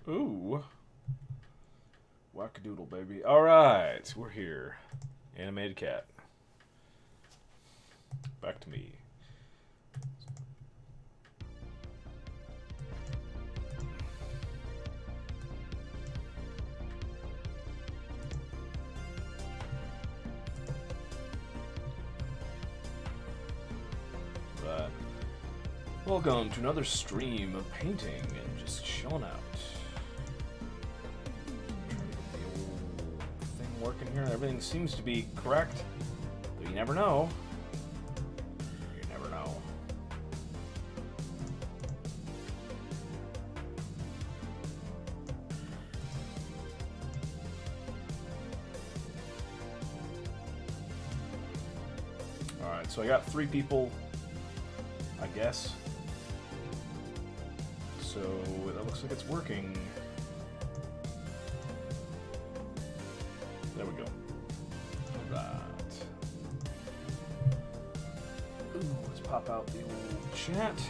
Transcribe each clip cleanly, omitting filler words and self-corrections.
Ooh. Wackadoodle, baby. Alright, we're here. Animated cat. Back to me. Right. Welcome to another stream of painting and just chilling out. Trying to get the old thing working here. Everything seems to be correct, but you never know. You never know. Alright, so I got 3 people, I guess. So that looks like it's working. There we go. Alright. Ooh, let's pop out the old chat.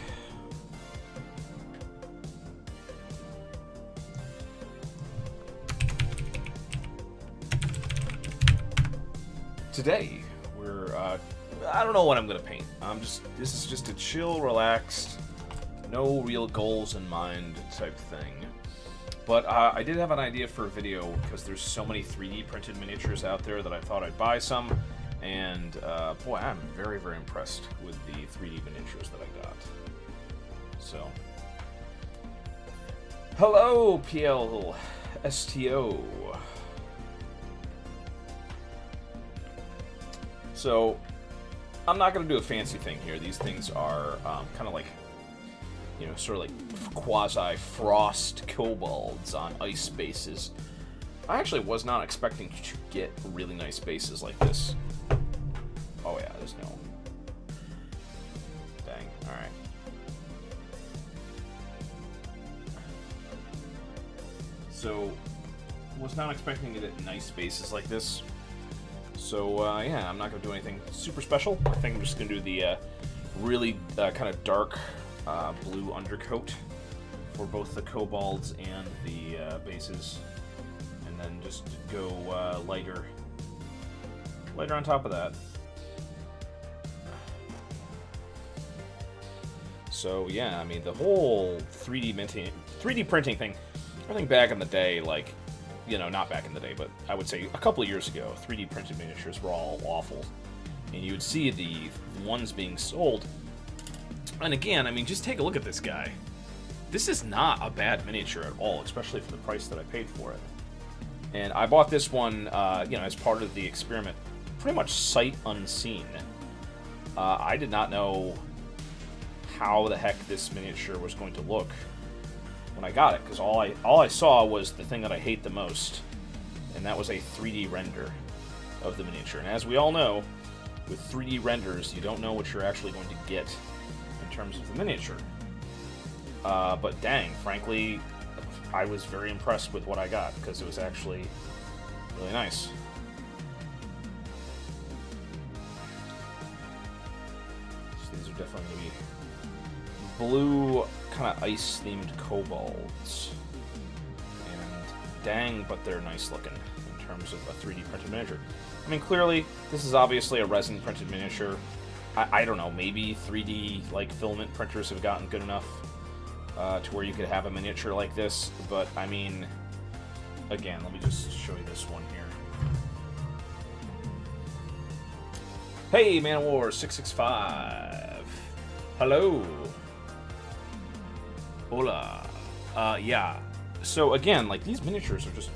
Today, we're, I don't know what I'm gonna paint. This is just a chill, relaxed, no real goals in mind type thing. But I did have an idea for a video because there's so many 3D printed miniatures out there that I thought I'd buy some. And boy, I'm very, very impressed with the 3D miniatures that I got. So, hello, PLSTO. So, I'm not going to do a fancy thing here. These things are kind of like, you know, sort of like quasi-frost kobolds on ice bases. I actually was not expecting to get really nice bases like this. Oh yeah, there's no... Dang, alright. So, was not expecting to get nice bases like this. So, yeah, I'm not going to do anything super special. I think I'm just going to do the really kind of dark blue undercoat for both the kobolds and the bases, and then just go lighter on top of that. So yeah, I mean the whole 3D printing thing, I think back in the day, like, you know, not back in the day, but I would say a couple of years ago, 3D printed miniatures were all awful, and you would see the ones being sold. And again, I mean, just take a look at this guy. This is not a bad miniature at all, especially for the price that I paid for it. And I bought this one, you know, as part of the experiment, pretty much sight unseen. I did not know how the heck this miniature was going to look when I got it, because all I saw was the thing that I hate the most, and that was a 3D render of the miniature. And as we all know, with 3D renders, you don't know what you're actually going to get in terms of the miniature. But dang, frankly, I was very impressed with what I got, because it was actually really nice. So these are definitely going to be blue, kind of ice-themed kobolds. And dang, but they're nice looking in terms of a 3D printed miniature. I mean, clearly, this is obviously a resin printed miniature. I don't know, maybe 3D like filament printers have gotten good enough to where you could have a miniature like this, but I mean, again, let me just show you this one here. Hey, Man of War 665. Hello. Hola. Yeah. So again, like, these miniatures are just,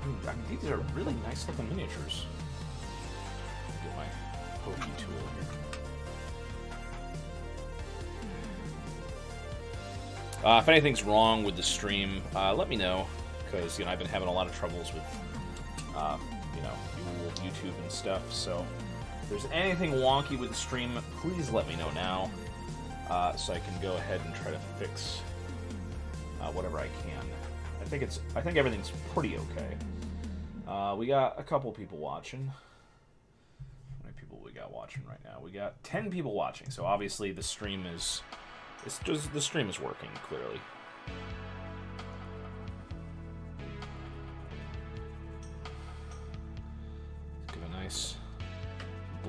I mean, these are really nice looking miniatures. Get my pokey tool here. If anything's wrong with the stream, let me know, because, you know, I've been having a lot of troubles with, you know, YouTube and stuff. So if there's anything wonky with the stream, please let me know now, so I can go ahead and try to fix whatever I can. I think everything's pretty okay. We got a couple people watching. How many people we got watching right now? We got 10 people watching. So obviously the stream is. The stream is working, clearly. nice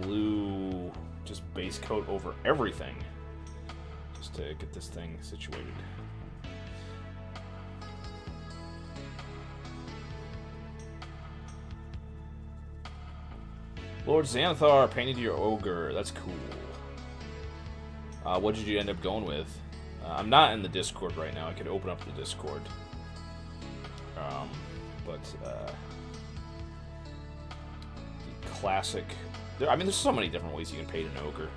blue, just base coat over everything, just to get this thing situated. Lord Xanathar painted your ogre. That's cool. What did you end up going with? I'm not in the Discord right now. I could open up the Discord. But the classic... I mean, there's so many different ways you can paint an ogre.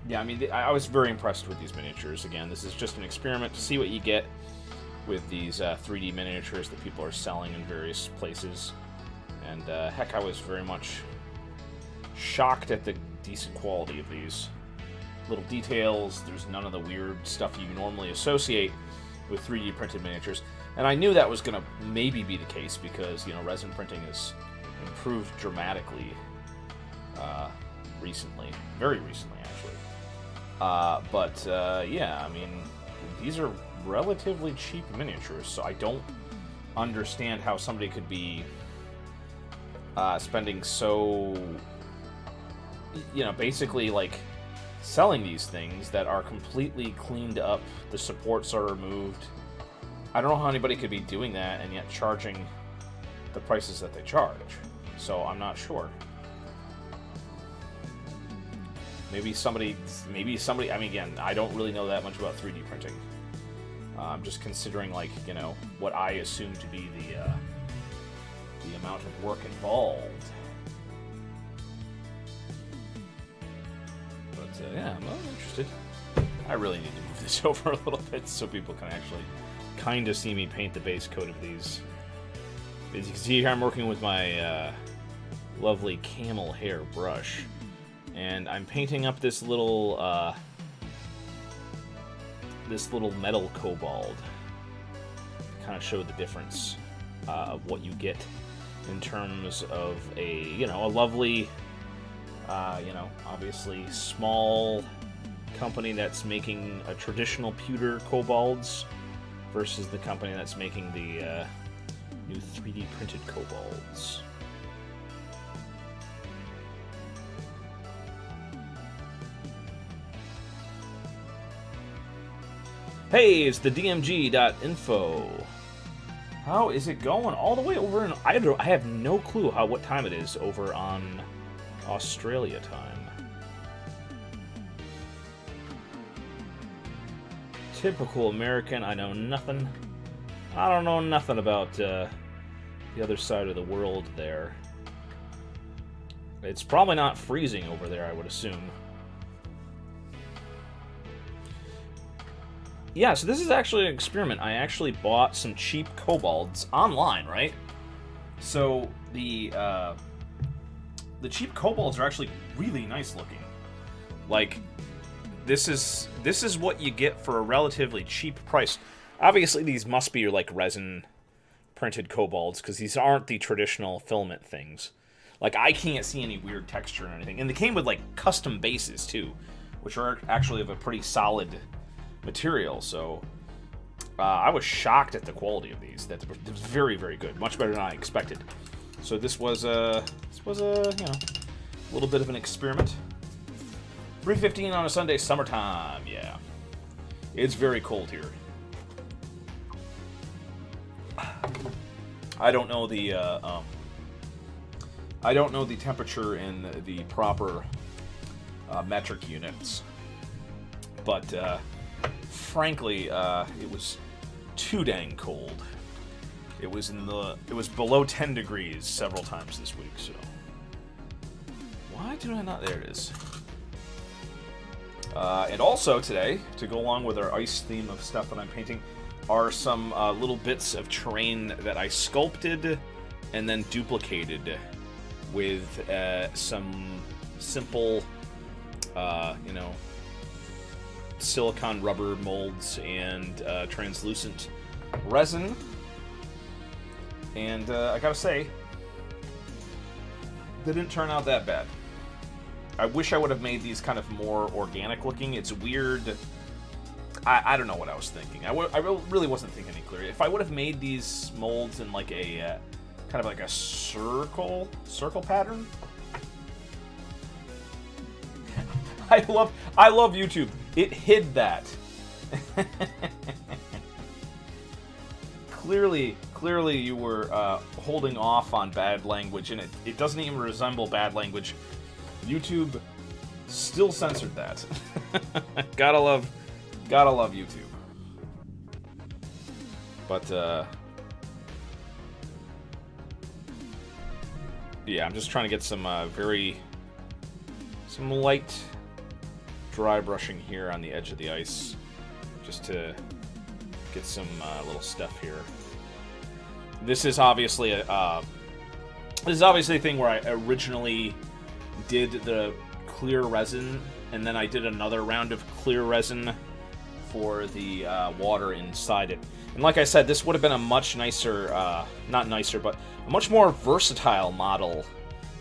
Yeah, I mean, I was very impressed with these miniatures. Again, this is just an experiment to see what you get with these 3D miniatures that people are selling in various places. And heck, I was very much shocked at the decent quality of these. Little details, there's none of the weird stuff you normally associate with 3D printed miniatures. And I knew that was going to maybe be the case because, you know, resin printing has improved dramatically recently. Very recently, actually. Yeah, I mean, these are relatively cheap miniatures, so I don't understand how somebody could be spending so, you know, basically, like, selling these things that are completely cleaned up, the supports are removed. I don't know how anybody could be doing that and yet charging the prices that they charge, so I'm not sure. Maybe somebody, I mean, again, I don't really know that much about 3D printing. I'm just considering, like, you know, what I assume to be the amount of work involved. But, yeah, I'm interested. I really need to move this over a little bit so people can actually kind of see me paint the base coat of these. As you can see here, I'm working with my lovely camel hair brush. And I'm painting up this little metal kobold. Kind of show the difference of what you get in terms of a lovely, obviously small company that's making a traditional pewter kobolds versus the company that's making the new 3D printed kobolds. Hey, it's the DMG.info. How is it going? All the way over in... I have no clue what time it is over on Australia time. Typical American. I know nothing. I don't know nothing about the other side of the world there. It's probably not freezing over there, I would assume. Yeah, so this is actually an experiment. I actually bought some cheap kobolds online, right? So the cheap kobolds are actually really nice looking. Like, this is what you get for a relatively cheap price. Obviously, these must be like resin printed kobolds because these aren't the traditional filament things. Like, I can't see any weird texture or anything. And they came with like custom bases too, which are actually of a pretty solid material, so I was shocked at the quality of these. That it was very, very good, much better than I expected. So this was a little bit of an experiment. 3:15 on a Sunday, summertime. Yeah, it's very cold here. I don't know the temperature in the proper metric units, but frankly, it was too dang cold. It was below 10 degrees several times this week, so. Why do I not? There it is. And also today, to go along with our ice theme of stuff that I'm painting, are some little bits of terrain that I sculpted and then duplicated with some simple, silicone rubber molds and translucent resin. And I gotta say, they didn't turn out that bad. I wish I would have made these kind of more organic looking. It's weird. I don't know what I was thinking. I really wasn't thinking any clearly. If I would have made these molds in like a kind of like a circle pattern. I love YouTube. It hid that. Clearly you were holding off on bad language, and it doesn't even resemble bad language. YouTube still censored that. Gotta love YouTube. But yeah, I'm just trying to get some light dry brushing here on the edge of the ice, just to get some little stuff here. This is obviously a thing where I originally did the clear resin, and then I did another round of clear resin for the water inside it. And like I said, this would have been a much nicer, not nicer, but a much more versatile model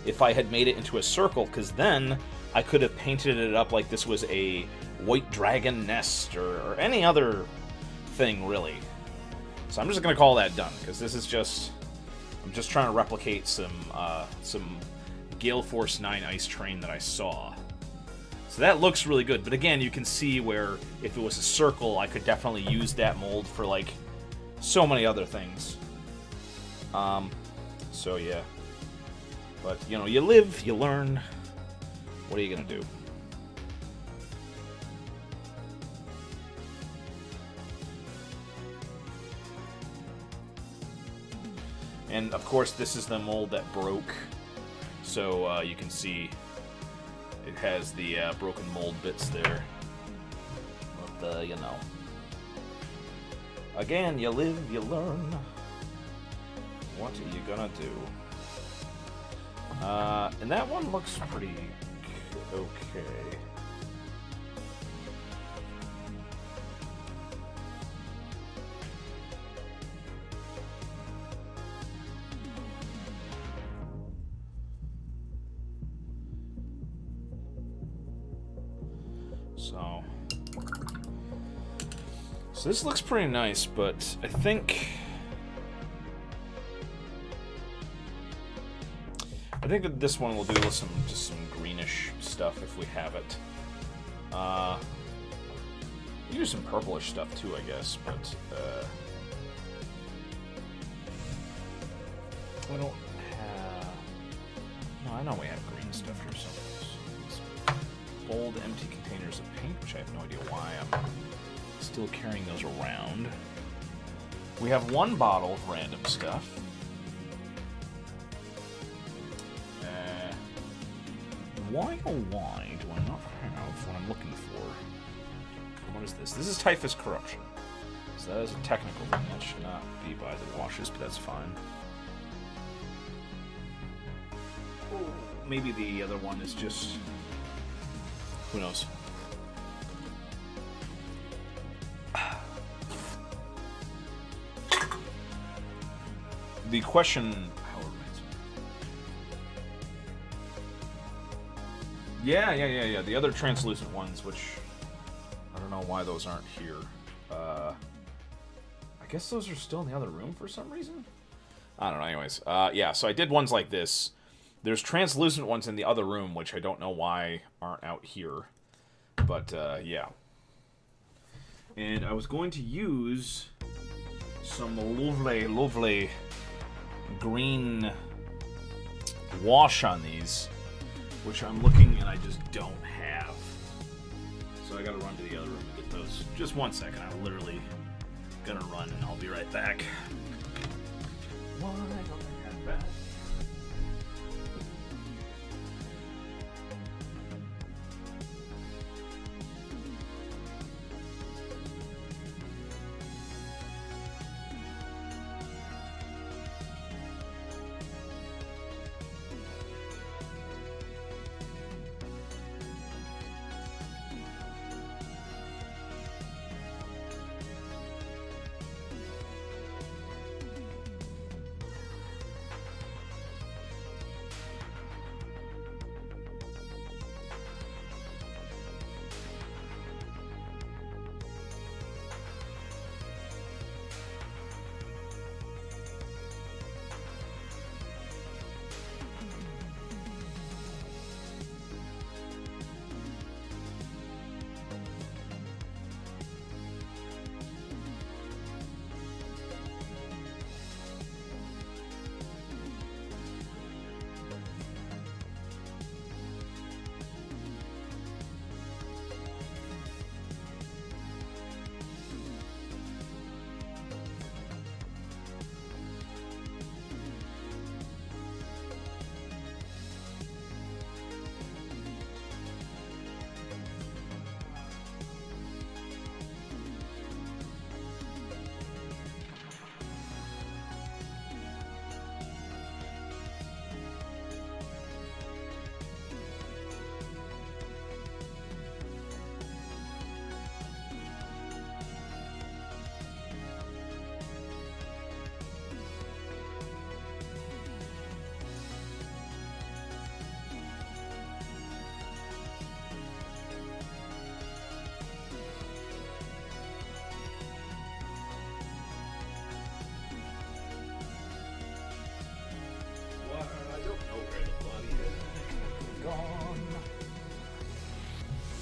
if I had made it into a circle, because then I could have painted it up like this was a white dragon nest or any other thing, really. So I'm just going to call that done, because this is just... I'm just trying to replicate some Gale Force 9 ice train that I saw. So that looks really good, but again, you can see where if it was a circle, I could definitely use that mold for, like, so many other things. So yeah. But, you know, you live, you learn. What are you gonna do? And, of course, this is the mold that broke. So, you can see it has the broken mold bits there. But, you know. Again, you live, you learn. What are you gonna do? And that one looks pretty okay. So this looks pretty nice, but I think that this one will do with just some greenish stuff if we have it. You do some purplish stuff too, I guess, but I don't have. No, I know we have green stuff here somewhere. Old empty containers of paint, which I have no idea why I'm still carrying those around. We have one bottle of random stuff. Why oh why do I not have what I'm looking for? What is this? This is Typhus Corruption. So that is a technical thing. That should not be by the washes, but that's fine. Oh, maybe the other one is just... Who knows? The question... Yeah. The other translucent ones, which I don't know why those aren't here. I guess those are still in the other room for some reason. I don't know. Anyways, yeah. So I did ones like this. There's translucent ones in the other room, which I don't know why aren't out here. But yeah. And I was going to use some lovely green wash on these, which I'm looking and I just don't have. So I gotta run to the other room and get those. Just one second, I'm literally gonna run and I'll be right back.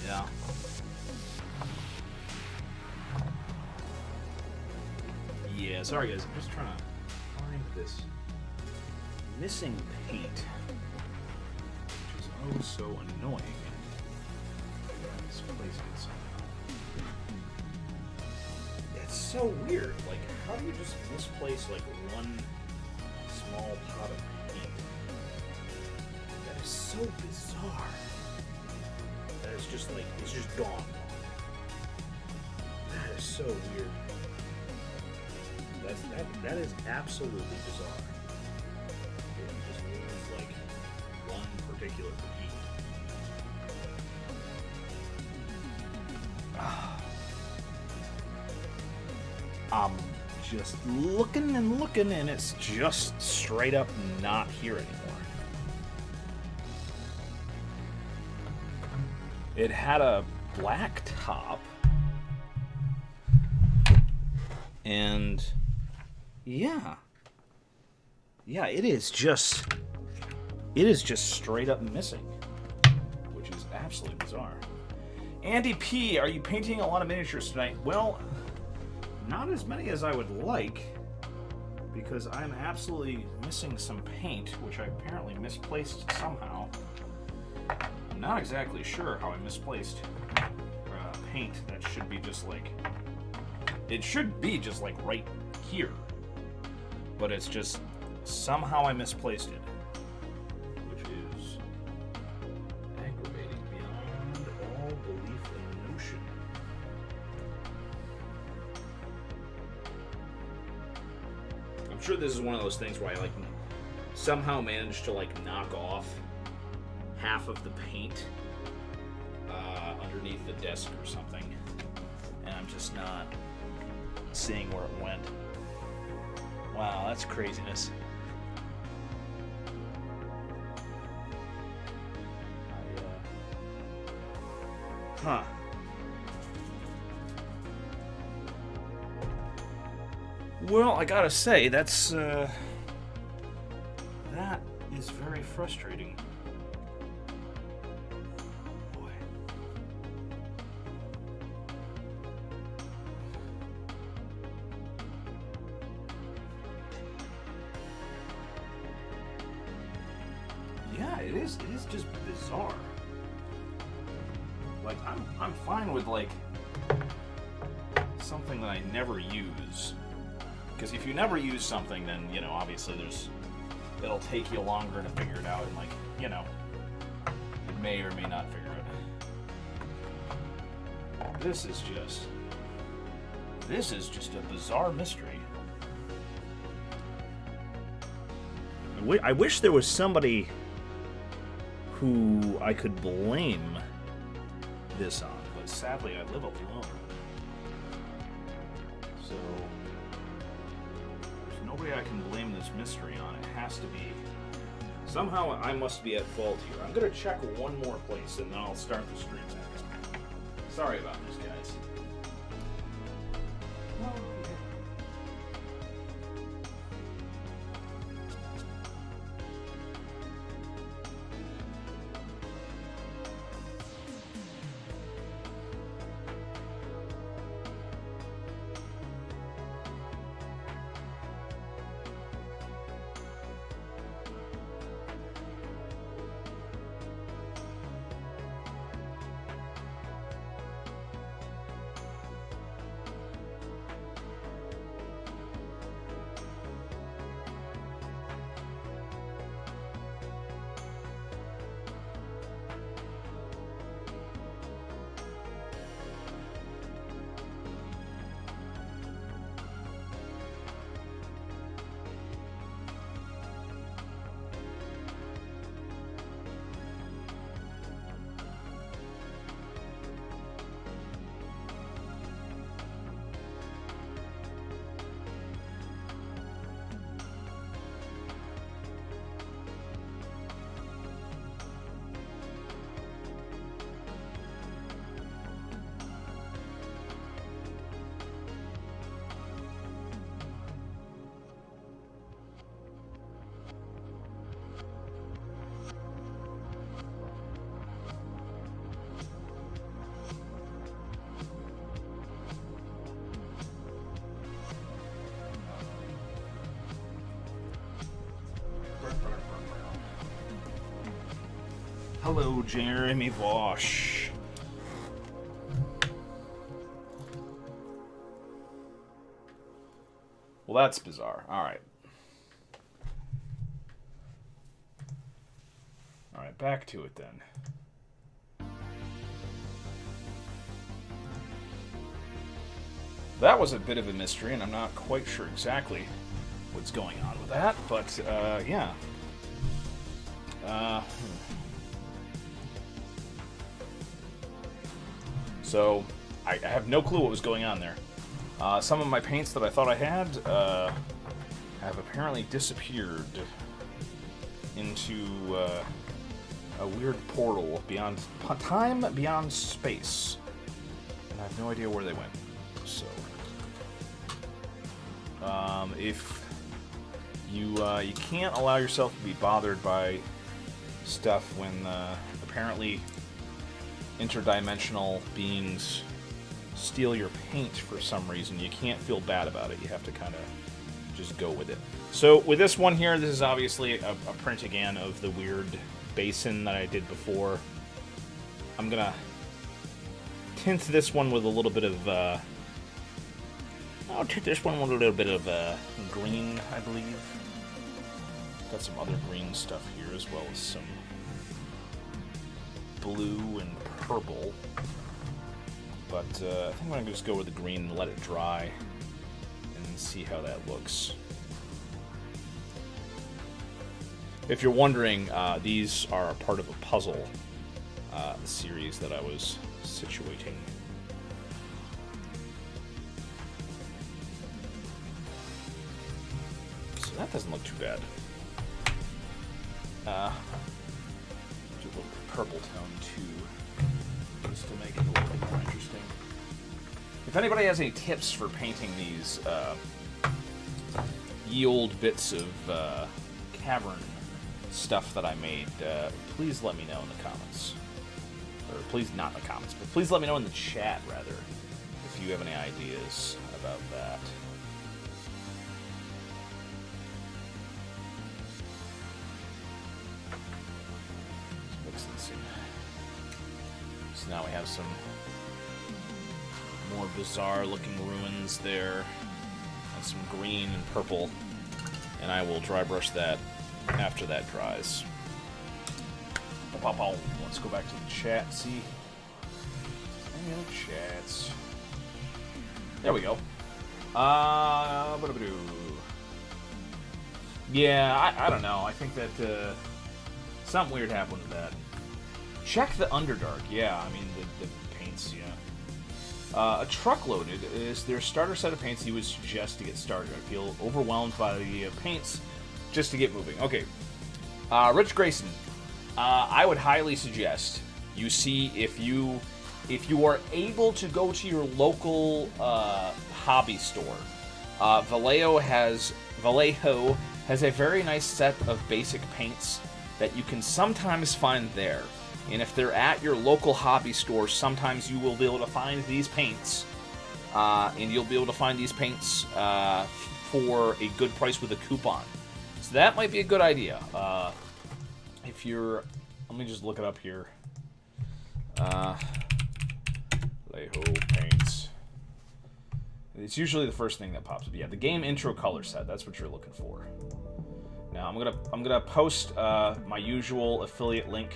Yeah. Yeah, sorry guys, I'm just trying to find this missing paint, which is oh so annoying. This place is it's so weird. Like, how do you just misplace like one small pot of paint? That is so bizarre. That is just like, it's just gone. That is so weird. That is absolutely bizarre. It just means like one particular paint. I'm just looking and looking, and it's just straight up not here anymore. It had a black top, and yeah, it is just straight up missing, which is absolutely bizarre. Andy P, are you painting a lot of miniatures tonight? Well, not as many as I would like, because I'm absolutely missing some paint, which I apparently misplaced somehow. I'm not exactly sure how I misplaced paint that should be just like, it should be just like right here, but it's just somehow I misplaced it, which is aggravating beyond all belief and notion. I'm sure this is one of those things where I like somehow managed to like knock off half of the paint underneath the desk or something, and I'm just not seeing where it went. Wow, that's craziness. Huh. Well, I gotta say, that is very frustrating. Boy. Yeah, it is just bizarre. Like, I'm fine with like something that I never use Because if you never use something, then, you know, obviously it'll take you longer to figure it out, and, like, you know, you may or may not figure it out. This is just a bizarre mystery. I wish there was somebody who I could blame this on, but sadly I live alone. So there's nobody I can blame this mystery on. It has to be... Somehow I must be at fault here. I'm going to check one more place and then I'll start the stream back up. Sorry about this, guys. Hello, Jeremy Vosh. Well, that's bizarre. All right. All right, back to it then. That was a bit of a mystery, and I'm not quite sure exactly what's going on with that, but yeah. So, I have no clue what was going on there. Some of my paints that I thought I had have apparently disappeared into a weird portal beyond time, beyond space. And I have no idea where they went. So, if you can't allow yourself to be bothered by stuff when apparently interdimensional beings steal your paint for some reason, you can't feel bad about it. You have to kind of just go with it. So with this one here, this is obviously a print again of the weird basin that I did before. I'm gonna tint this one with a little bit of I'll tint this one with a little bit of green, I believe. Got some other green stuff here as well as some blue and purple, but I think I'm going to just go with the green and let it dry and see how that looks. If you're wondering, these are a part of a puzzle series that I was situating. So that doesn't look too bad. Do a little purple tone too, just to make it a little bit more interesting. If anybody has any tips for painting these ye old bits of cavern stuff that I made, please let me know in the comments. Or please, not in the comments, but please let me know in the chat, rather, if you have any ideas about that. So now we have some more bizarre looking ruins there. some green and purple, and I will dry brush that after that dries. Let's go back to the chat, see? Any other chats? There we go. Yeah, I don't know. I think that something weird happened with that. Check the Underdark. Yeah, I mean, the paints, yeah. A Truckloaded is their starter set of paints you would suggest to get started. I feel overwhelmed by the paints just to get moving. Okay. Rich Grayson, I would highly suggest you see if you are able to go to your local hobby store. Vallejo has a very nice set of basic paints that you can sometimes find there. And if they're at your local hobby store, sometimes you will be able to find these paints. And you'll be able to find these paints for a good price with a coupon. So that might be a good idea. If you're... Let me just look it up here. Vallejo paints. It's usually the first thing that pops up. Yeah, the game intro color set. That's what you're looking for. Now I'm gonna post my usual affiliate link,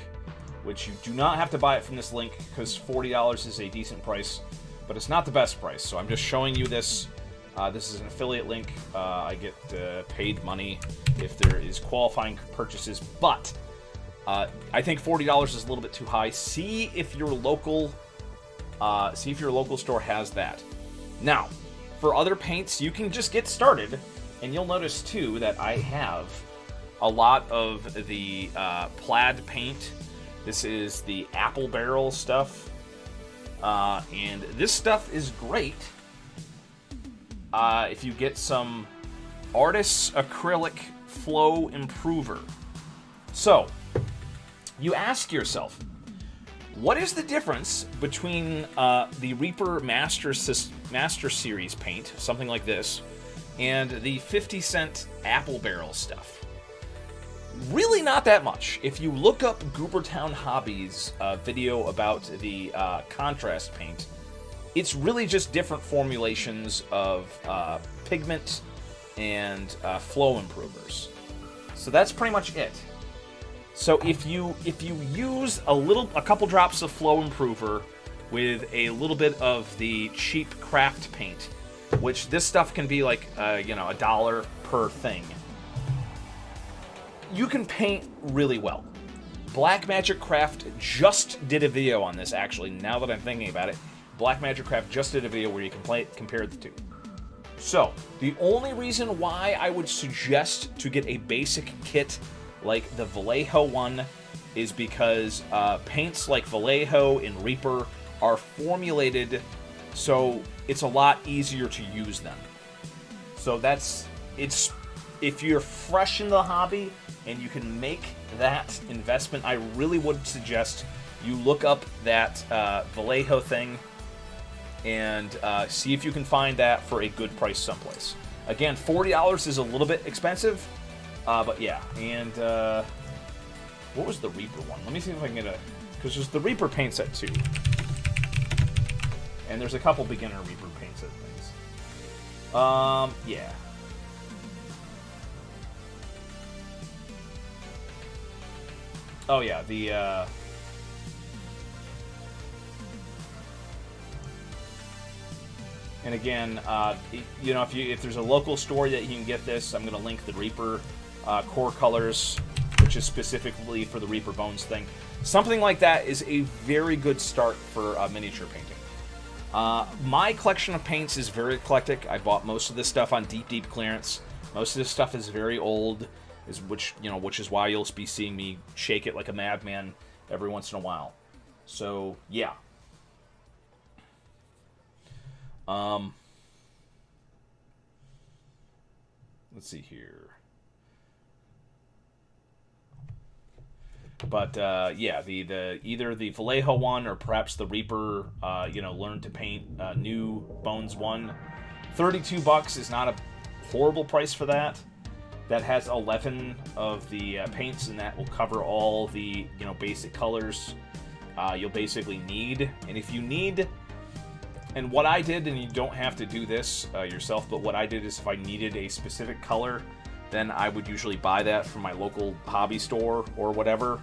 which you do not have to buy it from this link because $40 is a decent price, but it's not the best price. So I'm just showing you this. This is an affiliate link. I get paid money if there is qualifying purchases, but I think $40 is a little bit too high. See if your local store has that. Now, for other paints, you can just get started, and you'll notice too that I have a lot of the plaid paint. This is the apple barrel stuff, and this stuff is great if you get some Artist's Acrylic Flow Improver. So, you ask yourself, what is the difference between the Reaper Master Series paint, something like this, and the 50-cent apple barrel stuff? Really not that much. If you look up Goobertown Hobbies video about the contrast paint, it's really just different formulations of pigment and flow improvers. So that's pretty much it. So if you use a couple drops of flow improver with a little bit of the cheap craft paint, which this stuff can be like $1 per thing, you can paint really well. Blackmagic Craft just did a video on this, actually, now that I'm thinking about it. Blackmagic Craft just did a video where you can compare the two. So, the only reason why I would suggest to get a basic kit like the Vallejo one is because paints like Vallejo and Reaper are formulated so it's a lot easier to use them. So if you're fresh in the hobby and you can make that investment, I really would suggest you look up that Vallejo thing and see if you can find that for a good price someplace. Again, $40 is a little bit expensive, but yeah. And what was the Reaper one? Let me see if I can get because there's the Reaper paint set too. And there's a couple beginner Reaper paint set things. Yeah. Oh yeah, the and again, if there's a local store that you can get this, I'm gonna link the Reaper core colors, which is specifically for the Reaper Bones thing. Something like that is a very good start for miniature painting. My collection of paints is very eclectic. I bought most of this stuff on deep clearance. Most of this stuff is very old. Which is why you'll be seeing me shake it like a madman every once in a while. So, yeah. Let's see here. But, yeah, either the Vallejo one or perhaps the Reaper, Learn to Paint New Bones one. $32 is not a horrible price for that. That has 11 of the paints, and that will cover all the basic colors you'll basically need. And if you need And what I did, and you don't have to do this yourself, but what I did is if I needed a specific color, then I would usually buy that from my local hobby store or whatever,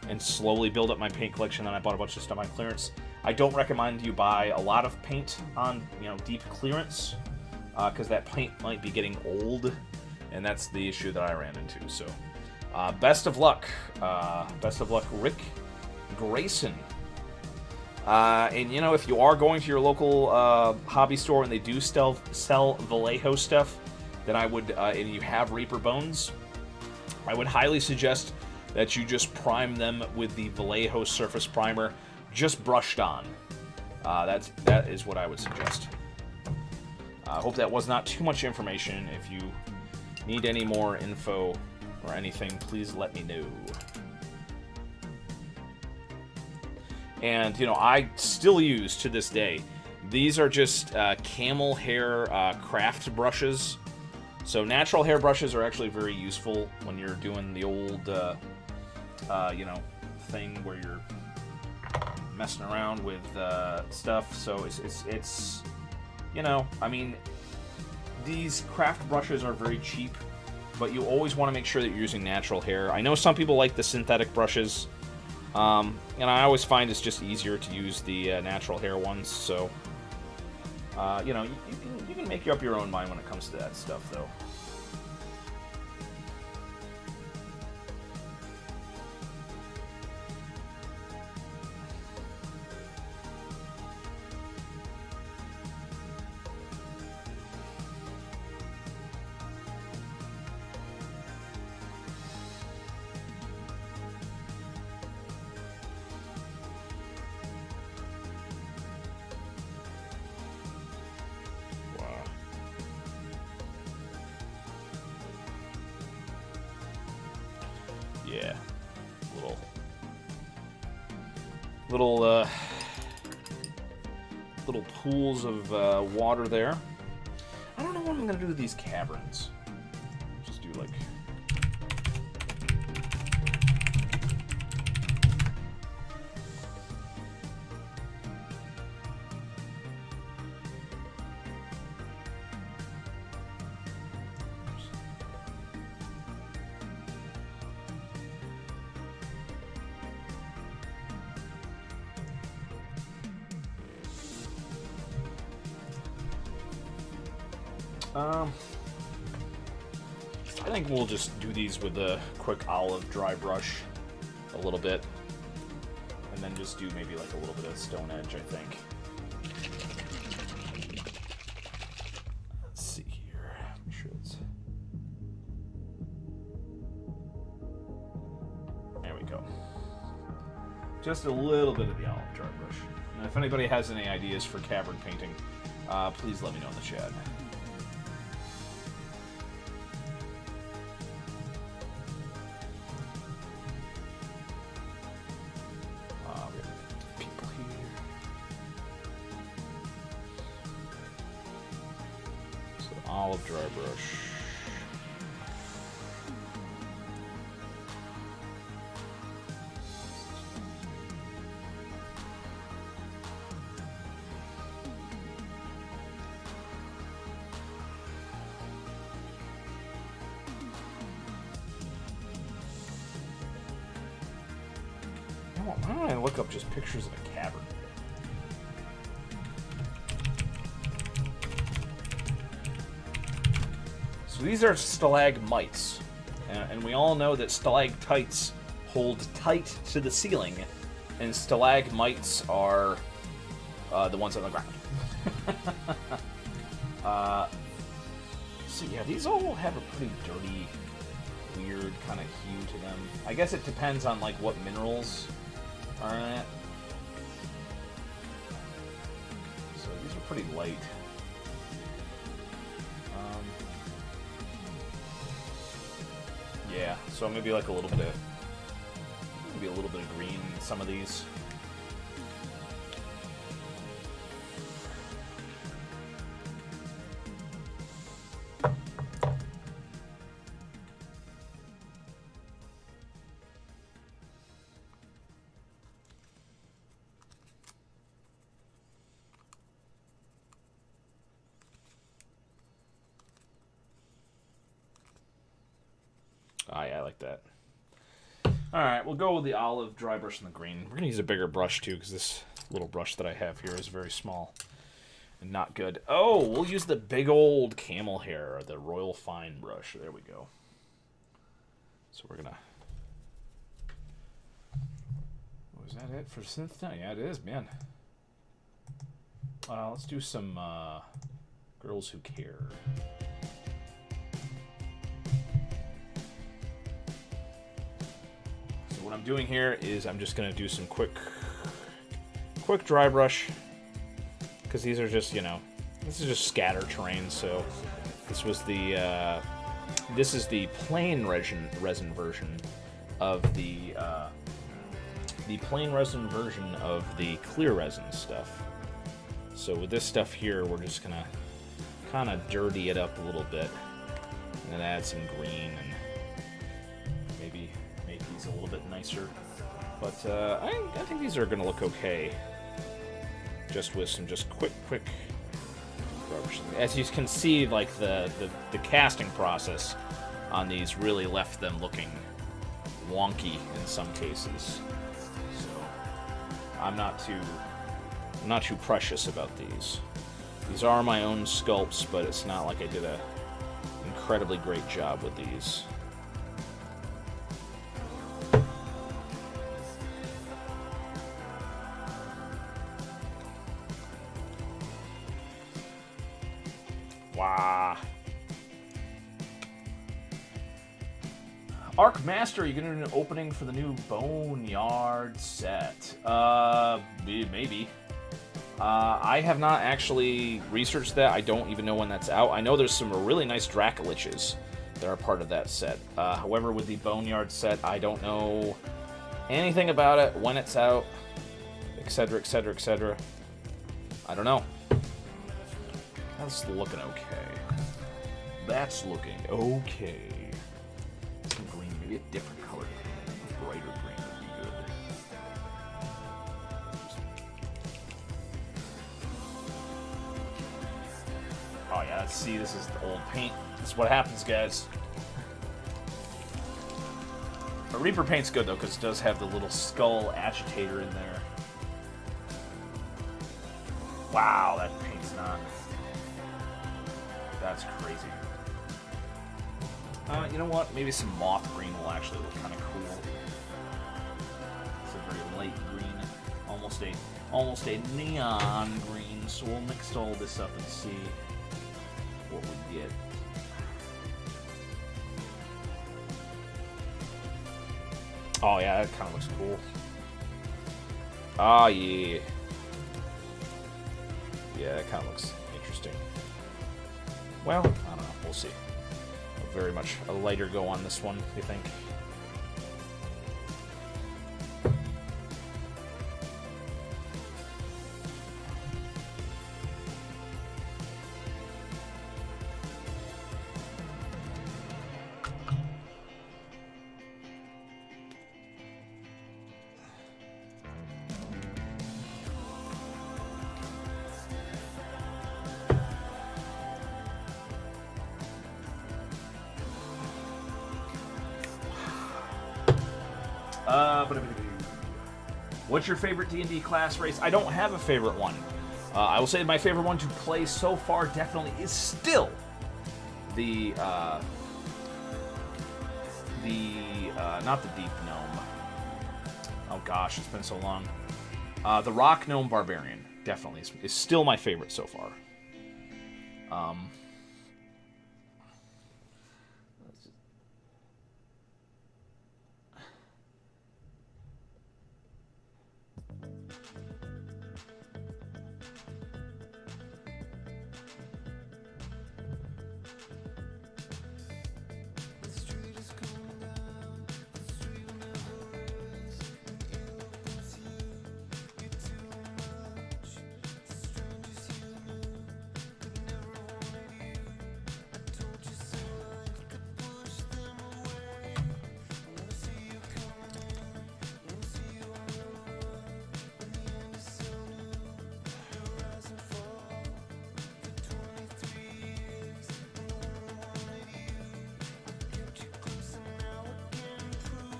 and slowly build up my paint collection. Then I bought a bunch of stuff on clearance. I don't recommend you buy a lot of paint on deep clearance, because that paint might be getting old, and that's the issue that I ran into. So, best of luck, Rick Grayson. And if you are going to your local hobby store and they do still sell Vallejo stuff, then I would, and you have Reaper bones, I would highly suggest that you just prime them with the Vallejo Surface Primer, just brushed on. That is what I would suggest. I hope that was not too much information. If you need any more info or anything, please let me know. And, I still use, to this day, these are just camel hair craft brushes. So natural hair brushes are actually very useful when you're doing the old, thing where you're messing around with stuff. So it's these craft brushes are very cheap, but you always want to make sure that you're using natural hair. I know some people like the synthetic brushes, and I always find it's just easier to use the natural hair ones. So, you can make up your own mind when it comes to that stuff, though. Yeah, little pools of water there. I don't know what I'm gonna do with these caverns. Just do like. I think we'll just do these with a quick olive dry brush a little bit, and then just do maybe like a little bit of stone edge, I think. Let's see here. Make sure it's... There we go. Just a little bit of the olive dry brush. And if anybody has any ideas for cavern painting, please let me know in the chat. Olive dry brush. Why don't I look up just pictures of a cavern? So these are stalagmites, and we all know that stalactites hold tight to the ceiling, and stalagmites are the ones on the ground. So yeah, these all have a pretty dirty, weird kind of hue to them. I guess it depends on like what minerals are in it. So these are pretty light. Yeah, so maybe like a little bit of green in some of these. Ah, yeah, I like that. All right, we'll go with the olive dry brush and the green. We're going to use a bigger brush, too, because this little brush that I have here is very small and not good. Oh, we'll use the big old camel hair, the Royal Fine brush. There we go. So we're going to... Was that it for synth? Yeah, it is, man. Let's do some Girls Who Care. So what I'm doing here is I'm just going to do some quick dry brush, because these are just, this is just scatter terrain. So this was the this is the plain resin version of the plain resin version of the clear resin stuff. So with this stuff here, we're just gonna kind of dirty it up a little bit, and then add some green and maybe make these a little bit nicer. But I think these are gonna look okay, just with some quick brushes. As you can see, like the casting process on these really left them looking wonky in some cases. So I'm not too precious about these. These are my own sculpts, but it's not like I did a incredibly great job with these. Wow. Arc Master, you gonna do an opening for the new Boneyard set? Maybe. I have not actually researched that. I don't even know when that's out. I know there's some really nice Dracoliches that are part of that set. However, with the Boneyard set, I don't know anything about it, when it's out, etc., etc., etc. I don't know. That's looking okay. That's looking okay. Some green, maybe a different color. A brighter green would be good. Oh yeah, let's see, this is the old paint. This is what happens, guys. The Reaper paint's good though, because it does have the little skull agitator in there. Wow, that paint's not... That's crazy. You know what? Maybe some moth green will actually look kind of cool. It's a very light green, almost a neon green. So we'll mix all this up and see what we get. Oh yeah, that kind of looks cool. Ah yeah. Yeah, that kind of looks interesting. Well, I don't know. We'll see. Very much a lighter go on this one, you think? What's your favorite D&D class race? I don't have a favorite one. I will say my favorite one to play so far definitely is still the not the Deep Gnome. Oh gosh, it's been so long. The Rock Gnome Barbarian definitely is still my favorite so far.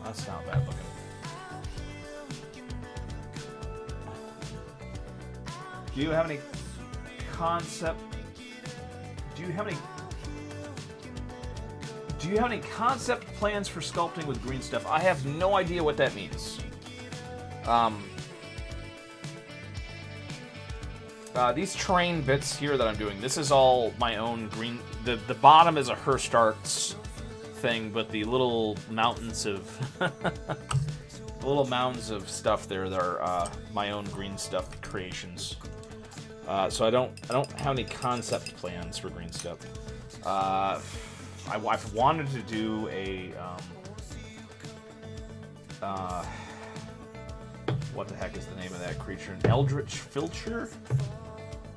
That's not bad looking. Do you have any concept? Do you have any concept plans for sculpting with green stuff? I have no idea what that means. These terrain bits here that I'm doing, this is all my own green. The bottom is a Hearst Arts thing, but the little mountains of stuff there that are my own green stuff creations. So I don't have any concept plans for green stuff. I've wanted to do a what the heck is the name of that creature? An Eldritch Filcher,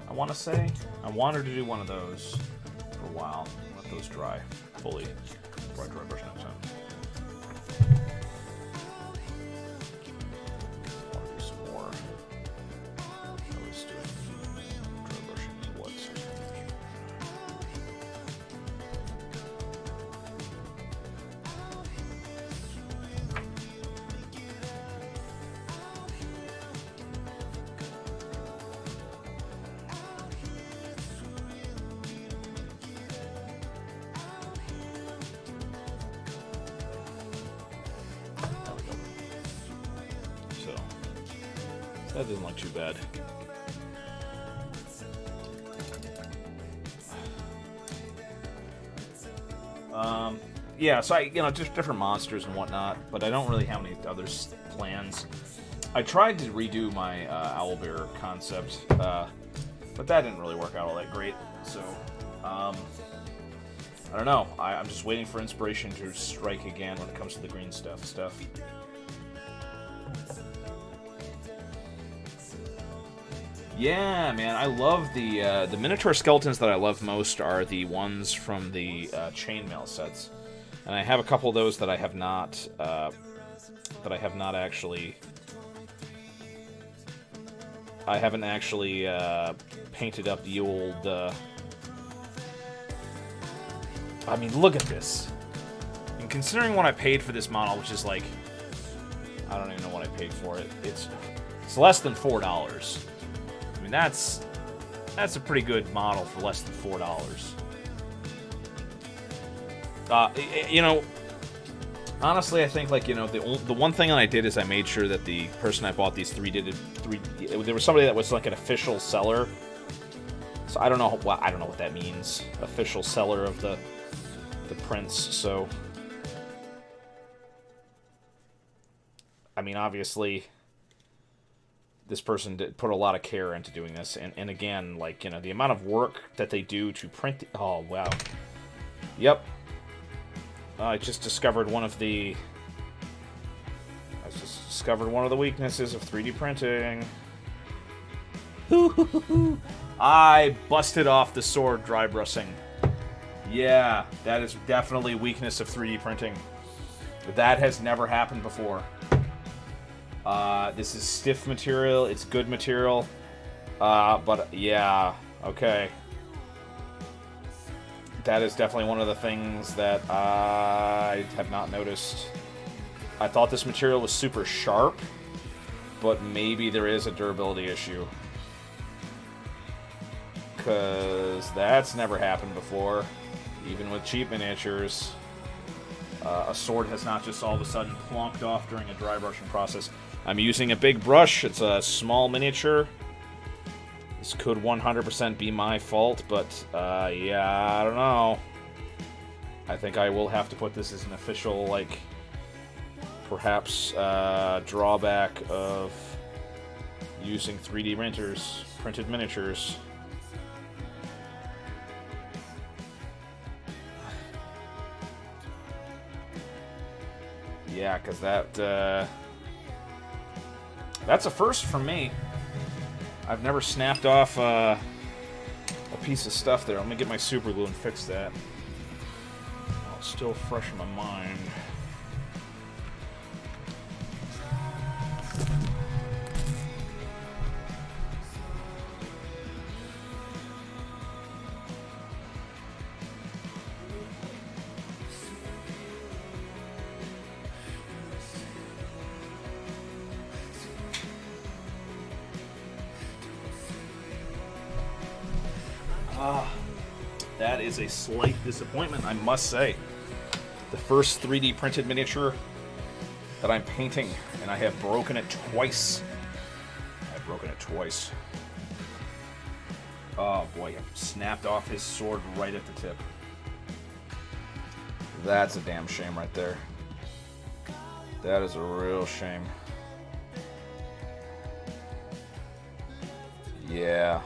I want to say. I wanted to do one of those for a while. Let those dry fully before I dry brush next time. I want to do some more. I was doing dry brushing with what? That didn't look too bad. Yeah, so just different monsters and whatnot, but I don't really have any other plans. I tried to redo my owlbear concept, but that didn't really work out all that great. So, I don't know. I'm just waiting for inspiration to strike again when it comes to the green stuff. Yeah, man, I love the miniature skeletons that I love most are the ones from the chainmail sets, and I have a couple of those that I have not actually. I haven't actually painted up the old. I mean, look at this. And considering what I paid for this model, which is like, I don't even know what I paid for it. It's less than $4. I mean, that's a pretty good model for less than $4. Honestly, I think the one thing that I did is I made sure that the person I bought these there was somebody that was like an official seller. So I don't know what that means. Official seller of the prints. So I mean, obviously, this person did put a lot of care into doing this, and again, the amount of work that they do to print. Oh wow. Yep. I just discovered one of the weaknesses of 3D printing. I busted off the sword dry brushing. Yeah, that is definitely a weakness of 3D printing. That has never happened before. This is stiff material, it's good material, but yeah, okay. That is definitely one of the things that I have not noticed. I thought this material was super sharp, but maybe there is a durability issue. Because that's never happened before, even with cheap miniatures. A sword has not just all of a sudden plonked off during a dry brushing process. I'm using a big brush, it's a small miniature. This could 100% be my fault, but yeah, I don't know. I think I will have to put this as an official, perhaps drawback of using 3D printers, printed miniatures. Yeah, because that's a first for me. I've never snapped off a piece of stuff there. Let me get my super glue and fix that. Oh, it's still fresh in my mind. That is a slight disappointment, I must say. The first 3D printed miniature that I'm painting, and I have broken it twice. I've broken it twice. Oh boy, I snapped off his sword right at the tip. That's a damn shame right there. That is a real shame. Yeah.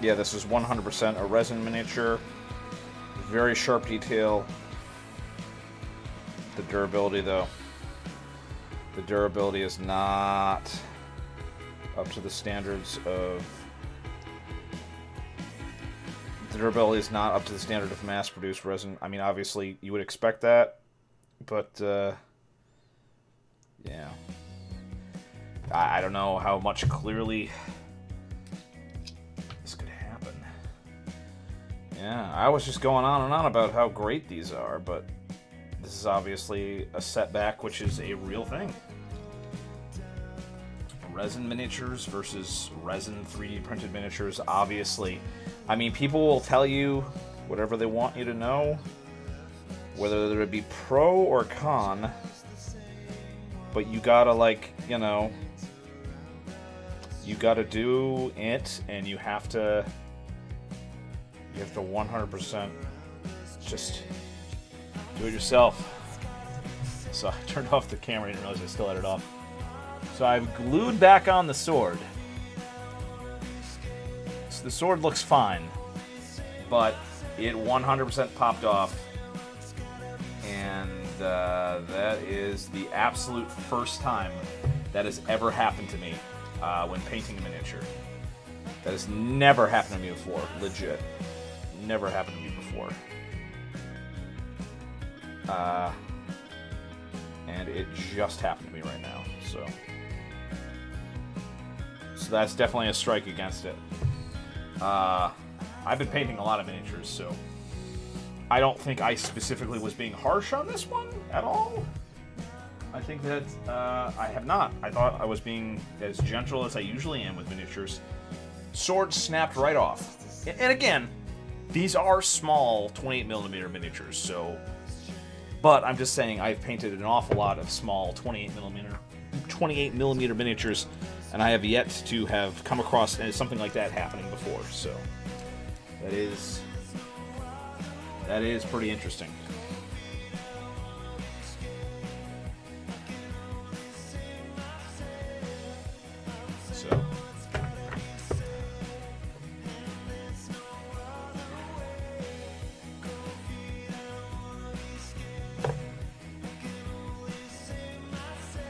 Yeah, this is 100% a resin miniature. Very sharp detail. The durability, though. The durability is not up to the standards of... The durability is not up to the standard of mass-produced resin. I mean, obviously, you would expect that, but, yeah. I don't know how much clearly... Yeah, I was just going on and on about how great these are, but this is obviously a setback, which is a real thing. Resin miniatures versus resin 3D printed miniatures, obviously. I mean, people will tell you whatever they want you to know, whether it be pro or con, but you gotta, like, you know, you gotta do it, and you have to 100% just do it yourself. So I turned off the camera, I didn't realize I still had it off. So I've glued back on the sword. So the sword looks fine, but it 100% popped off. And that is the absolute first time that has ever happened to me when painting a miniature. That has never happened to me before, legit. Never happened to me before. And it just happened to me right now, so that's definitely a strike against it. I've been painting a lot of miniatures, so I don't think I specifically was being harsh on this one at all. I think that I have not. I thought I was being as gentle as I usually am with miniatures. Sword snapped right off. And again, these are small 28mm miniatures, so... But I'm just saying, I've painted an awful lot of small 28mm miniatures, and I have yet to have come across something like that happening before, so... That is pretty interesting. So...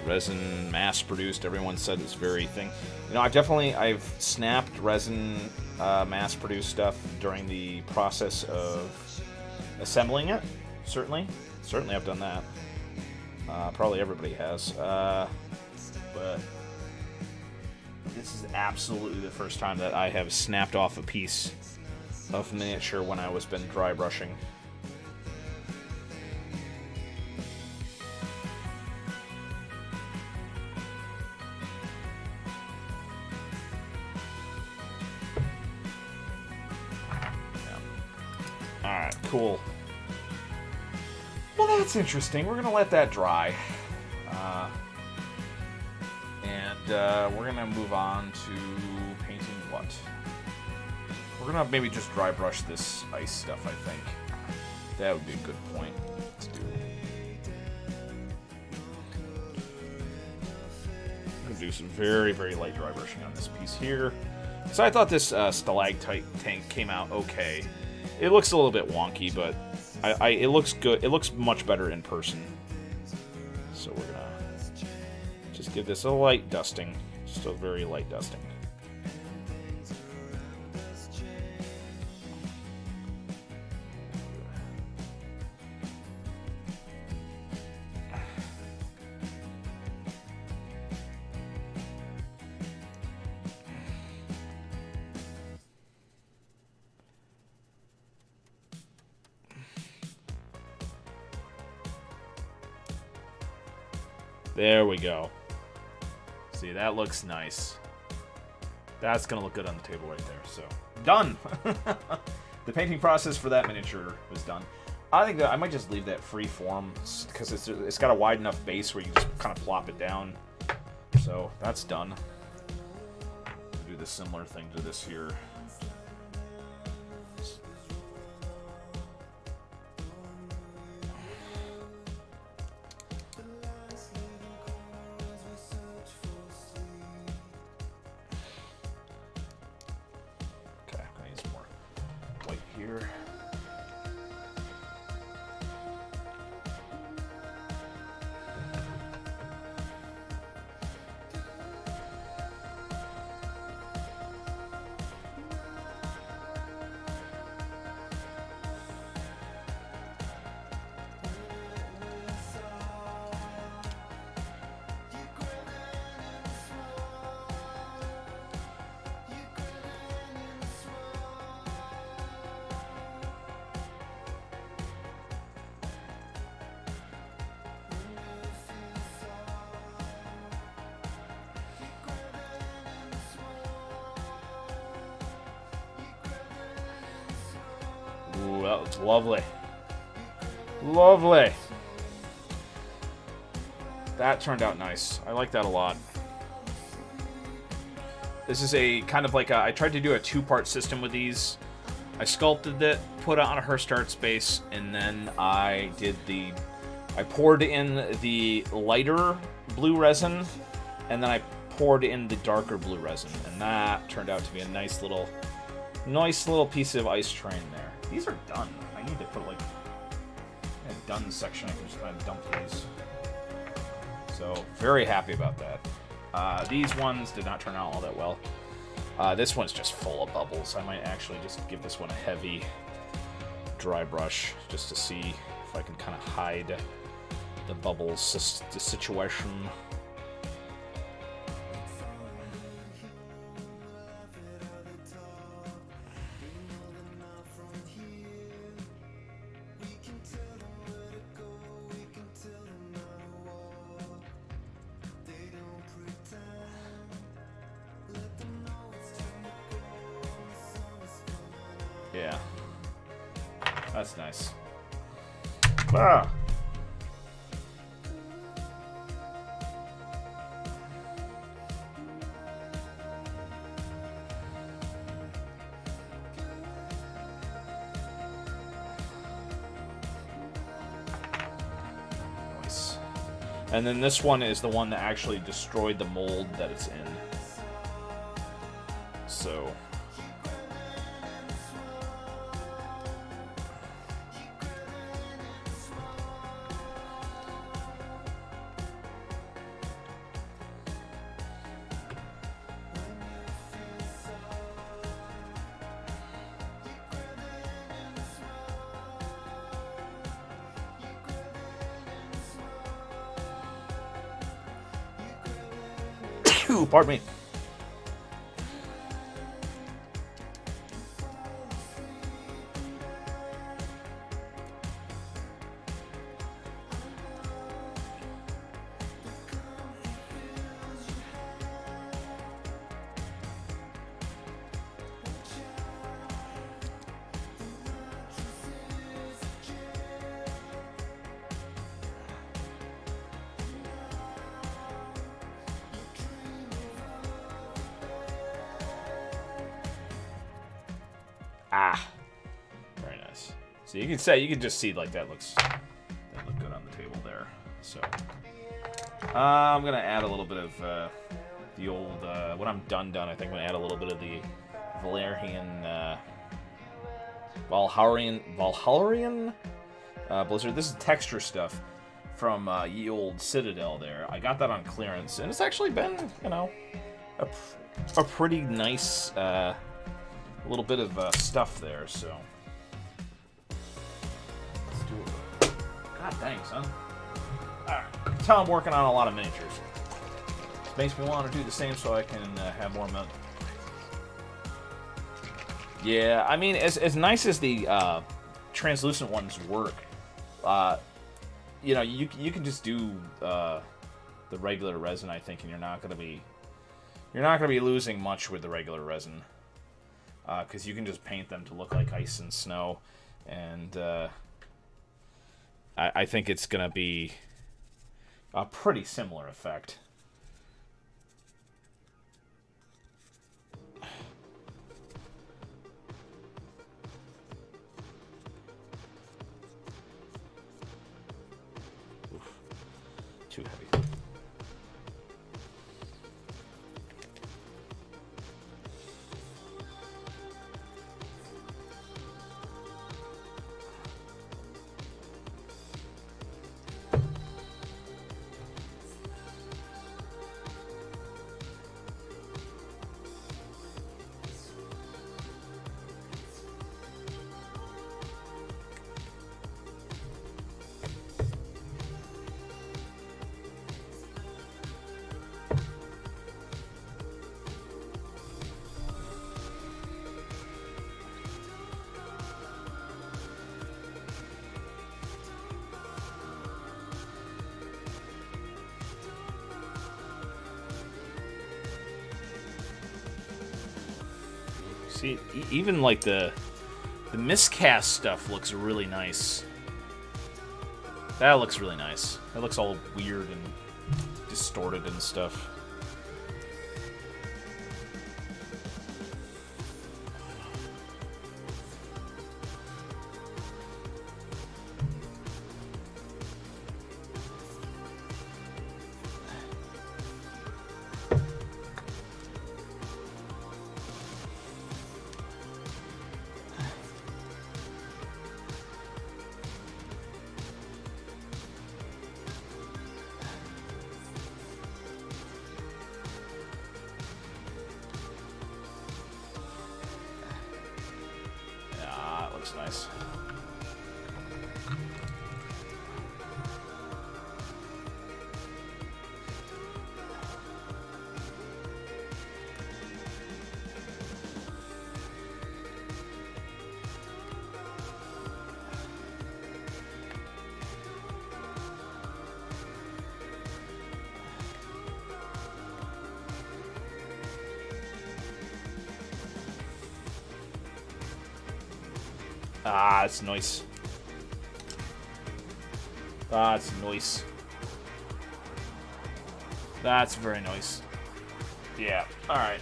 Resin mass-produced, everyone said this very thing. You know, I've snapped resin mass-produced stuff during the process of assembling it. Certainly I've done that. Probably everybody has. But this is absolutely the first time that I have snapped off a piece of miniature when I was been dry brushing. Alright, cool. Well, that's interesting. We're going to let that dry. We're going to move on to painting what? We're going to maybe just dry brush this ice stuff, I think. That would be a good point. Let's do it. I'm going to do some very, very light dry brushing on this piece here. So I thought this stalactite tank came out okay. It looks a little bit wonky, but it looks good. It looks much better in person. So we're gonna just give this a light dusting, just a very light dusting. There we go. See, that looks nice. That's going to look good on the table right there. So, done! The painting process for that miniature was done. I think that I might just leave that free form because it's got a wide enough base where you can just kind of plop it down. So, that's done. Do the similar thing to this here. Here. Ooh, that looks lovely. Lovely. That turned out nice. I like that a lot. This is a kind of like a... I tried to do a two-part system with these. I sculpted it, put it on a Hearst art space, and then I did the... I poured in the lighter blue resin, and then I poured in the darker blue resin, and that turned out to be a nice little piece of ice train there. These are done. I need to put like a done section. I can just kind of dump these. So very happy about that. These ones did not turn out all that well. This one's just full of bubbles. I might actually just give this one a heavy dry brush just to see if I can kind of hide the bubbles situation. Yeah, that's nice. Ah. Nice. And then this one is the one that actually destroyed the mold that it's in. So... Pardon me. Ah, very nice. So you can just see like that look good on the table there. So I'm gonna add a little bit of the old when I'm done. I think I'm gonna add a little bit of the Valharian Blizzard. This is texture stuff from ye old Citadel there. I got that on clearance, and it's actually been, you know, a pretty nice little bit of stuff there. So let's do it. God dang, son. Alright, tell I'm working on a lot of miniatures. This makes me want to do the same so I can have more money. Yeah, I mean, as nice as the translucent ones work, you know, you can just do the regular resin, I think, and you're not gonna be losing much with the regular resin, because you can just paint them to look like ice and snow, and I think it's gonna be a pretty similar effect. Oof, too heavy. See, even like the miscast stuff looks really nice. That looks really nice. That looks all weird and distorted and stuff. Nice. Ah, it's nice. That's nice. That's very nice. Yeah. All right.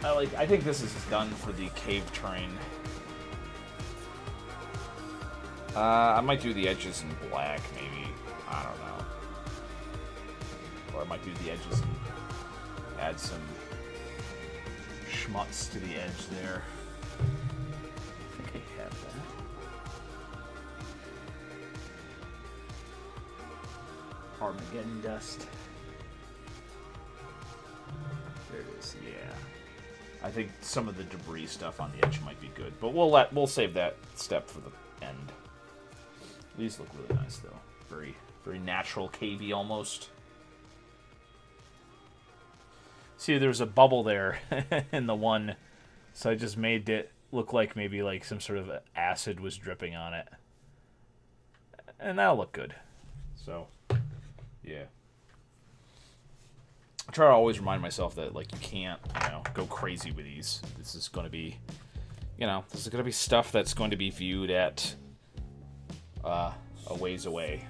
I think this is done for the cave terrain. I might do the edges in black, maybe. I don't know. Or I might do the edges and add some schmutz to the edge there. I think I have that. Armageddon dust. There it is. Yeah. I think some of the debris stuff on the edge might be good, but we'll save that step for the end. These look really nice though. Very very natural, cavey almost. See, there's a bubble there in the one, so I just made it look like maybe like some sort of acid was dripping on it, and that'll look good. So. Yeah. I try to always remind myself that, like, you can't, go crazy with these. This is going to be, this is going to be stuff that's going to be viewed at a ways away.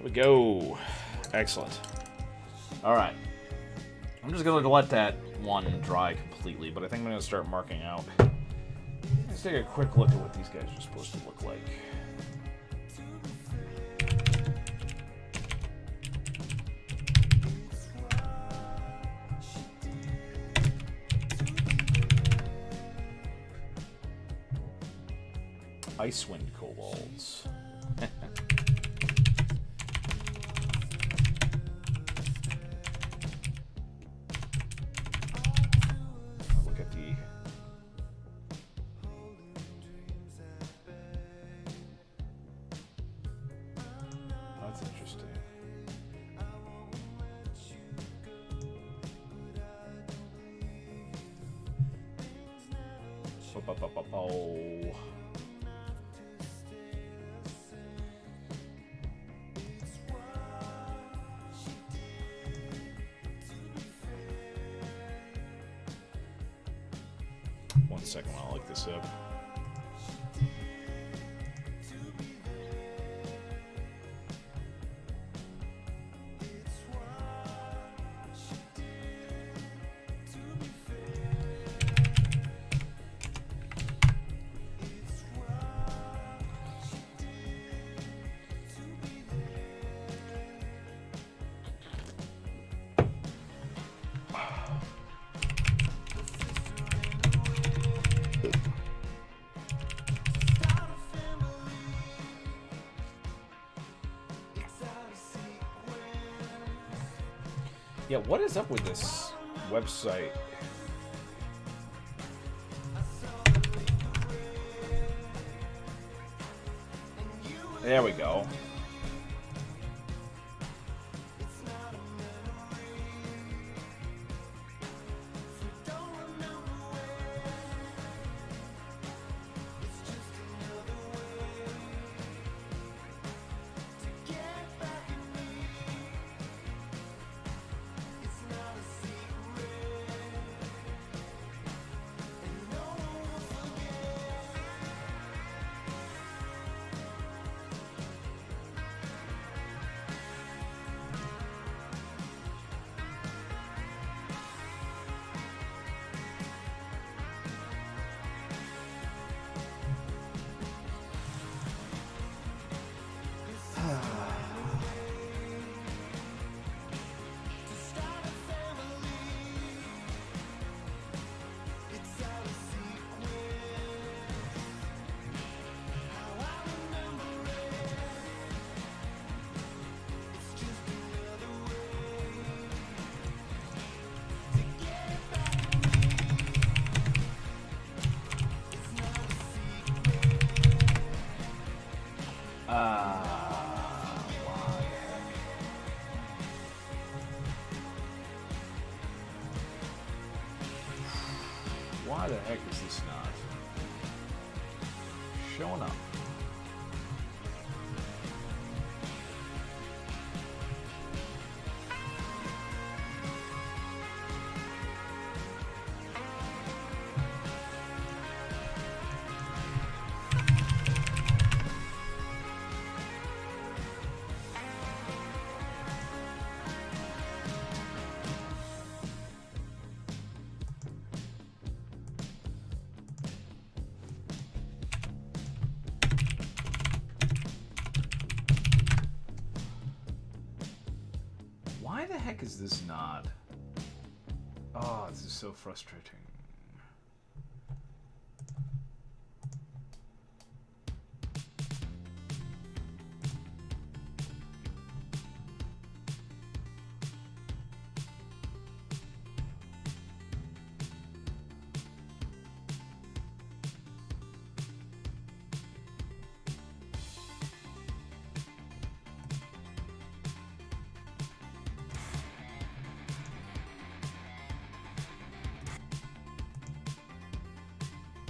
We go. Excellent. All right. I'm just going to let that one dry completely, but I think I'm going to start marking out. Let's take a quick look at what these guys are supposed to look like. Icewind kobolds. Look at the... That's interesting. Oh. One second while I look this up. Yeah, what is up with this website? There we go. Why the heck is this not showing up? Why the heck is this not? Oh, this is so frustrating.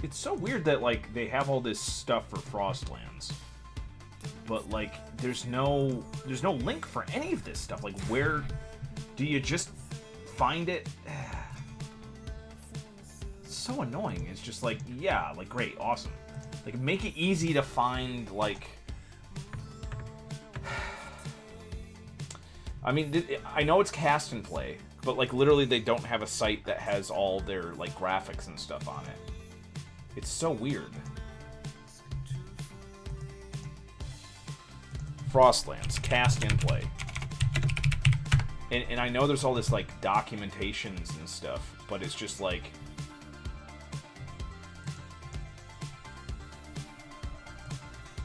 It's so weird that, like, they have all this stuff for Frostlands, but, like, there's no link for any of this stuff. Like, where do you just find it? It's so annoying. It's just like, yeah, like, great, awesome. Like, make it easy to find, like... I mean, I know it's cast and play, but, like, literally they don't have a site that has all their, like, graphics and stuff on it. It's so weird. Frostlands, cast and play. And I know there's all this, like, documentations and stuff, but it's just like...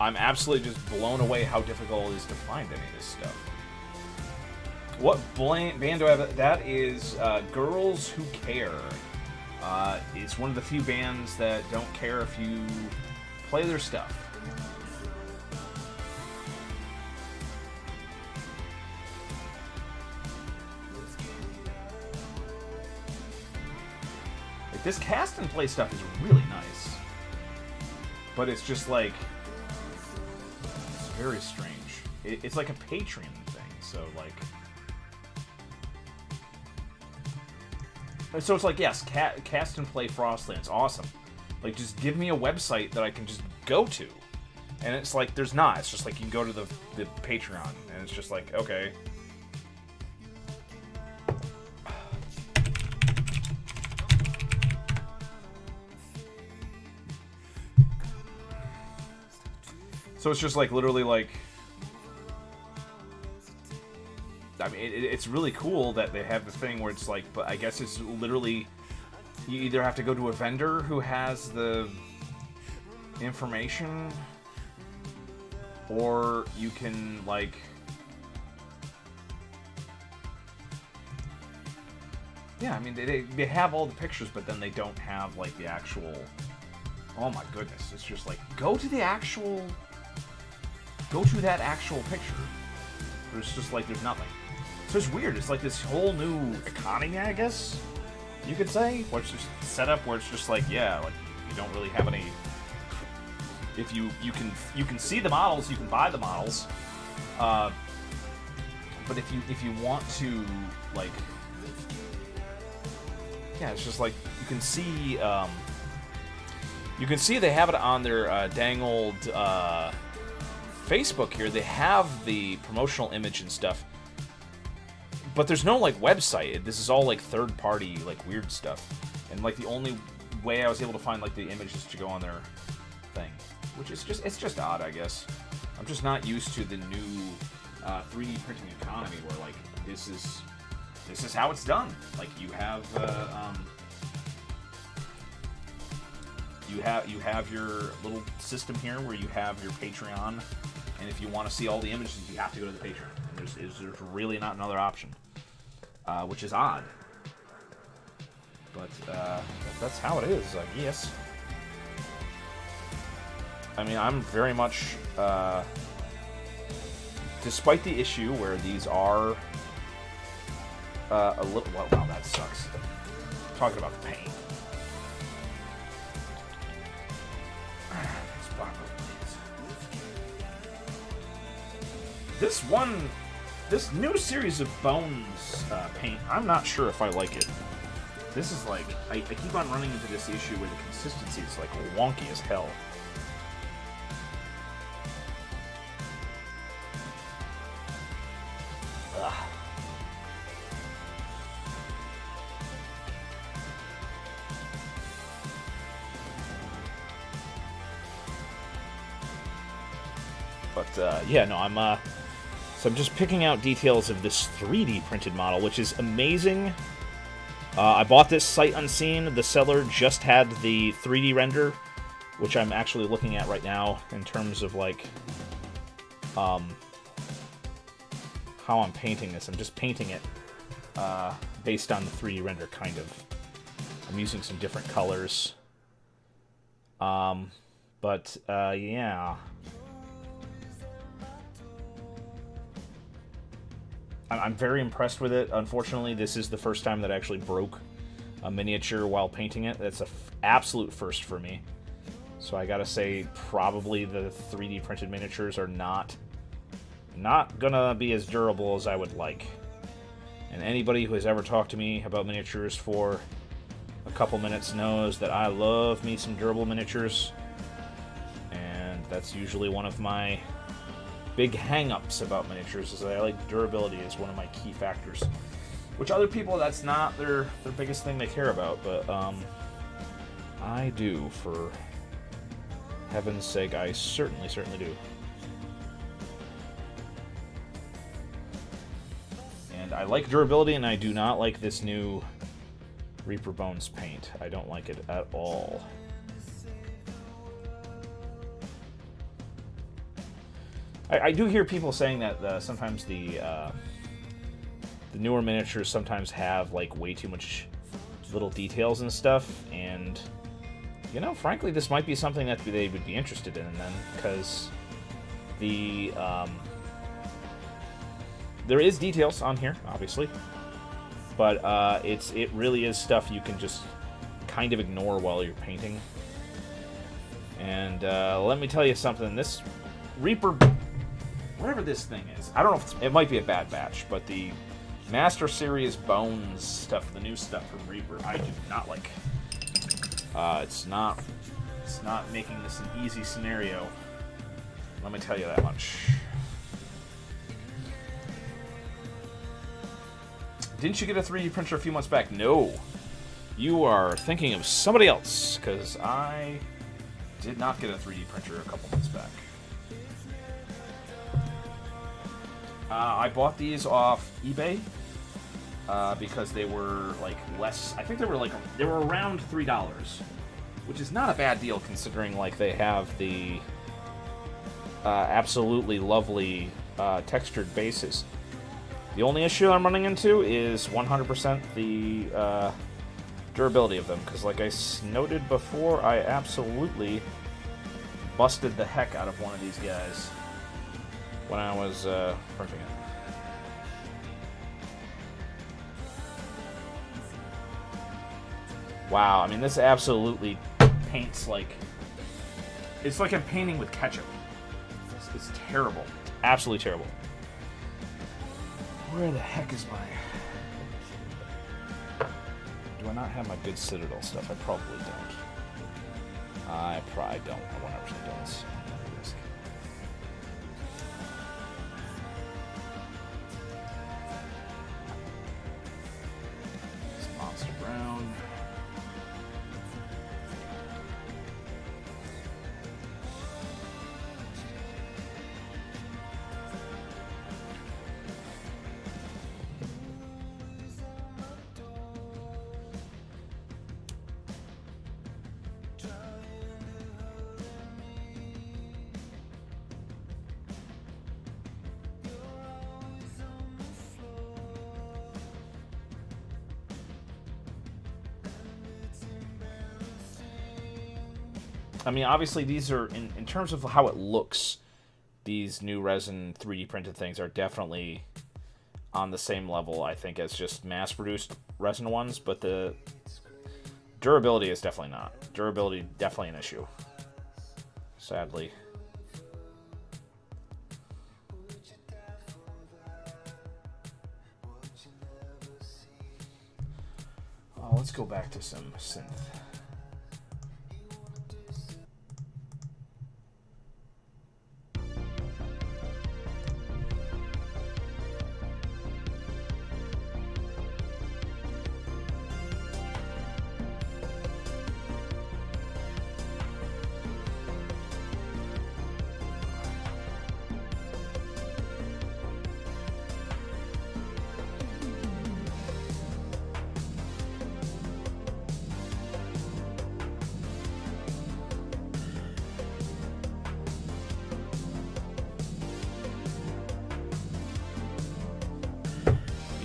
I'm absolutely just blown away how difficult it is to find any of this stuff. What band do I have? That is Girls Who Care. It's one of the few bands that don't care if you play their stuff. Like, this cast and play stuff is really nice. But it's just like... It's very strange. It's like a Patreon thing, so like... So it's like, yes, cast and play Frostland's awesome. Like, just give me a website that I can just go to. And it's like, there's not. It's just like, you can go to the Patreon, and it's just like, okay. So it's just like, literally like... I mean, it's really cool that they have the thing where it's like, but I guess it's literally, you either have to go to a vendor who has the information, or you can, like, yeah, I mean, they have all the pictures, but then they don't have, like, the actual, oh my goodness, it's just like, go to that actual picture. There's just like, there's nothing. So it's weird. It's like this whole new economy, I guess you could say, where it's just set up where it's just like, yeah, like you don't really have any. If you can see the models, you can buy the models, but if you want to, like, yeah, it's just like you can see they have it on their dang old Facebook here. They have the promotional image and stuff. But there's no, like, website. This is all, like, third-party, like, weird stuff. And, like, the only way I was able to find, like, the image is to go on their thing. Which is just, it's just odd, I guess. I'm just not used to the new 3D printing economy where, like, this is how it's done. Like, you have your little system here where you have your Patreon, and if you want to see all the images, you have to go to the Patreon. And there's really not another option, which is odd. But that's how it is, I guess. I mean, I'm very much, despite the issue where these are a little. Wow, that sucks. Talking about the paint. This new series of Bones paint, I'm not sure if I like it. This is like, I keep on running into this issue where the consistency is like wonky as hell. Ugh. But yeah, no, so I'm just picking out details of this 3D printed model, which is amazing. I bought this sight unseen. The seller just had the 3D render, which I'm actually looking at right now in terms of, like, how I'm painting this. I'm just painting it based on the 3D render, kind of. I'm using some different colors. But yeah. I'm very impressed with it. Unfortunately, this is the first time that I actually broke a miniature while painting it. That's an absolute first for me. So I gotta say, probably the 3D printed miniatures are not gonna be as durable as I would like. And anybody who has ever talked to me about miniatures for a couple minutes knows that I love me some durable miniatures. And that's usually one of my big hang-ups about miniatures, is that I like durability as one of my key factors. Which other people, that's not their biggest thing they care about, but I do, for heaven's sake. I certainly do. And I like durability, and I do not like this new Reaper Bones paint. I don't like it at all. I do hear people saying that sometimes the newer miniatures sometimes have like way too much little details and stuff, and frankly, this might be something that they would be interested in then, because the there is details on here, obviously, but it really is stuff you can just kind of ignore while you're painting. And let me tell you something, this Reaper, whatever this thing is, I don't know if it might be a bad batch, but the Master Series Bones stuff, the new stuff from Reaper, I do not like. It's not making this an easy scenario. Let me tell you that much. Didn't you get a 3D printer a few months back? No. You are thinking of somebody else, because I did not get a 3D printer a couple months back. I bought these off eBay because they were like less. I think they were around $3, which is not a bad deal considering like they have the absolutely lovely textured bases. The only issue I'm running into is 100% the durability of them, because like I noted before, I absolutely busted the heck out of one of these guys when I was printing it. Wow, I mean, this absolutely paints like... It's like I'm painting with ketchup. It's terrible. Absolutely terrible. Where the heck is my... Do I not have my good Citadel stuff? I probably don't. I probably don't. I 100% don't. Monster Brown. I mean, obviously, these are, in terms of how it looks, these new resin 3D printed things are definitely on the same level, I think, as just mass-produced resin ones, but the durability is definitely not. Durability, definitely an issue. Sadly. Oh, let's go back to some synth.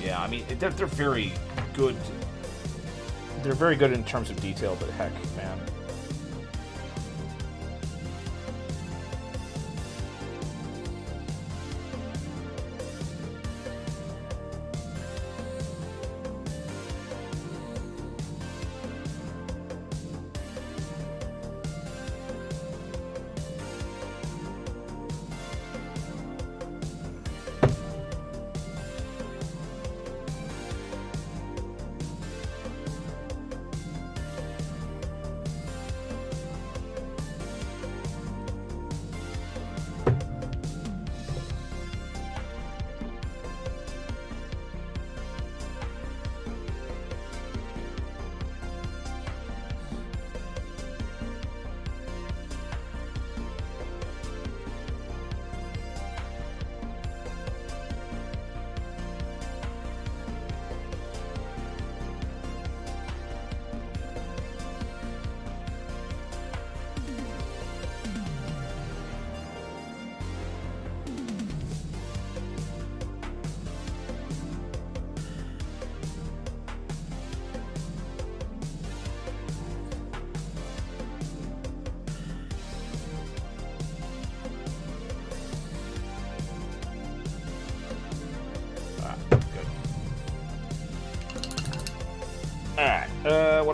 Yeah, I mean, they're very good. They're very good in terms of detail, but heck, man.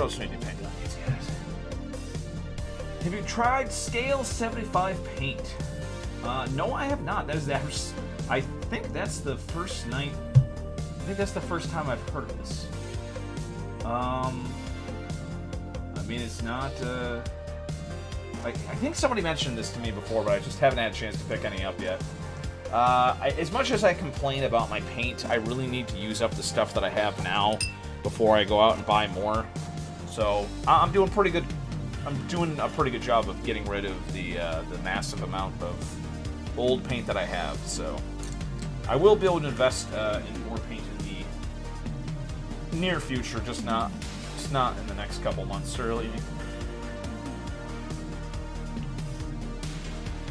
what else do I need to paint on these guys? Have you tried Scale 75 paint? No, I have not. I think that's the first night. I think that's the first time I've heard of this. I mean, it's not. I think somebody mentioned this to me before, but I just haven't had a chance to pick any up yet. As much as I complain about my paint, I really need to use up the stuff that I have now before I go out and buy more. So I'm doing pretty good. I'm doing a pretty good job of getting rid of the massive amount of old paint that I have. So I will be able to invest in more paint in the near future, just not in the next couple months, really.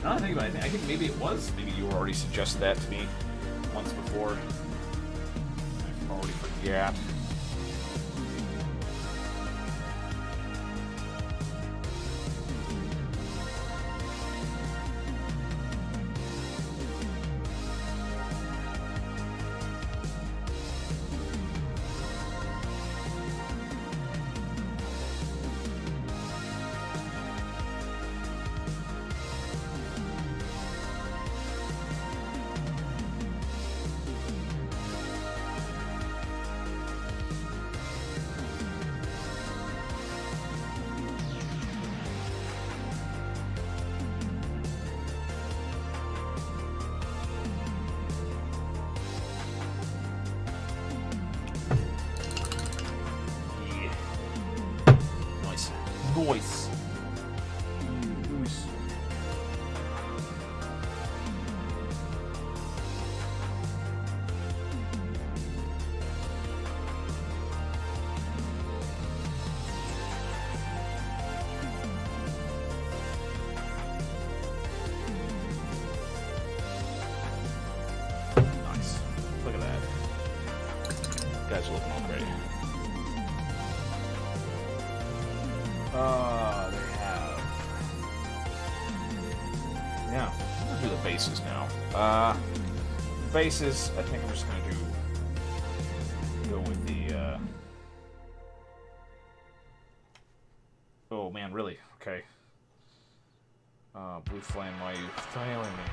Now I think about it, I think maybe it was. Maybe you already suggested that to me once before. I already forgot. Voice. Nice. Look at that. You guys are looking all great. They have. Yeah, I'm gonna do the bases now. Bases, I think I'm just gonna go with the. Oh man, really? Okay. Blue Flame, why are you failing me?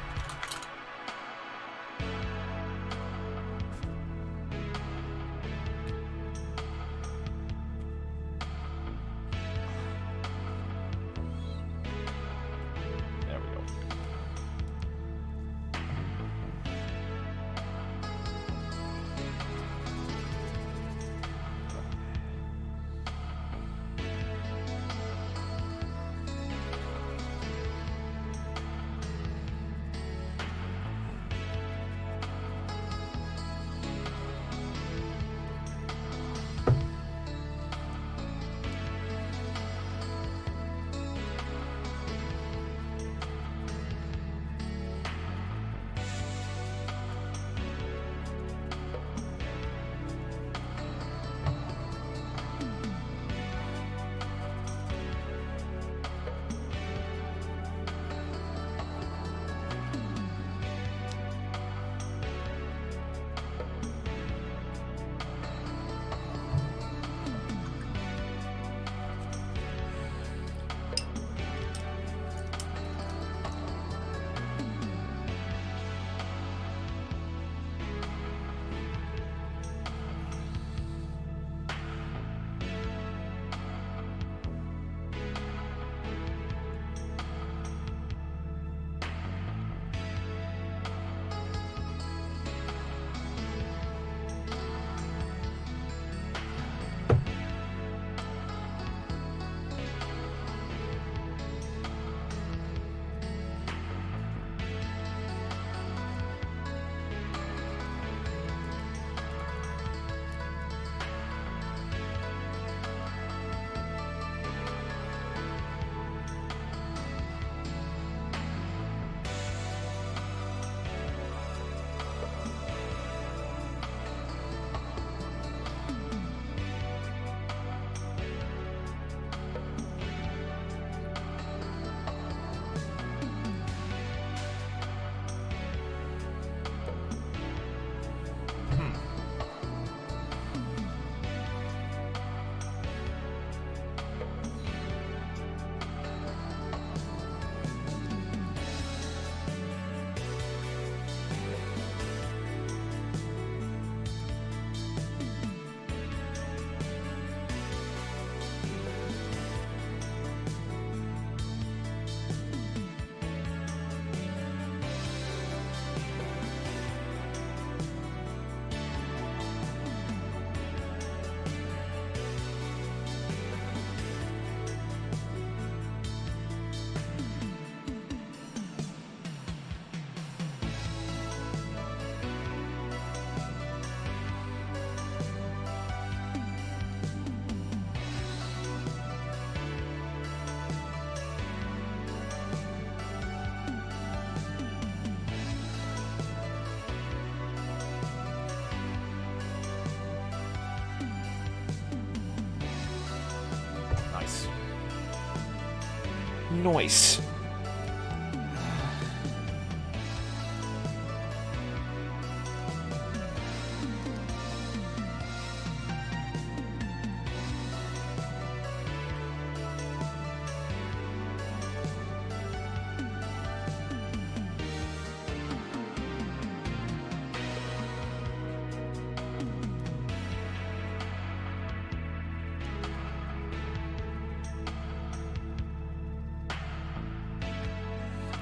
Nice.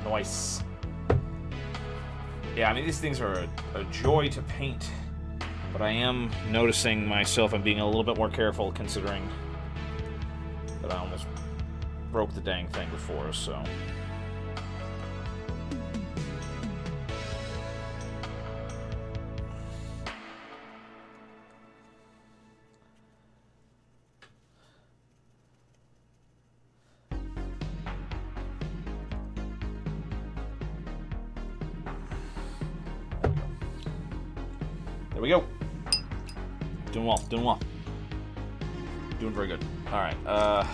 Nice. Yeah, I mean, these things are a joy to paint, but I am noticing myself and being a little bit more careful, considering that I almost broke the dang thing before, so... There we go. Doing well, doing well. Doing very good. Alright, so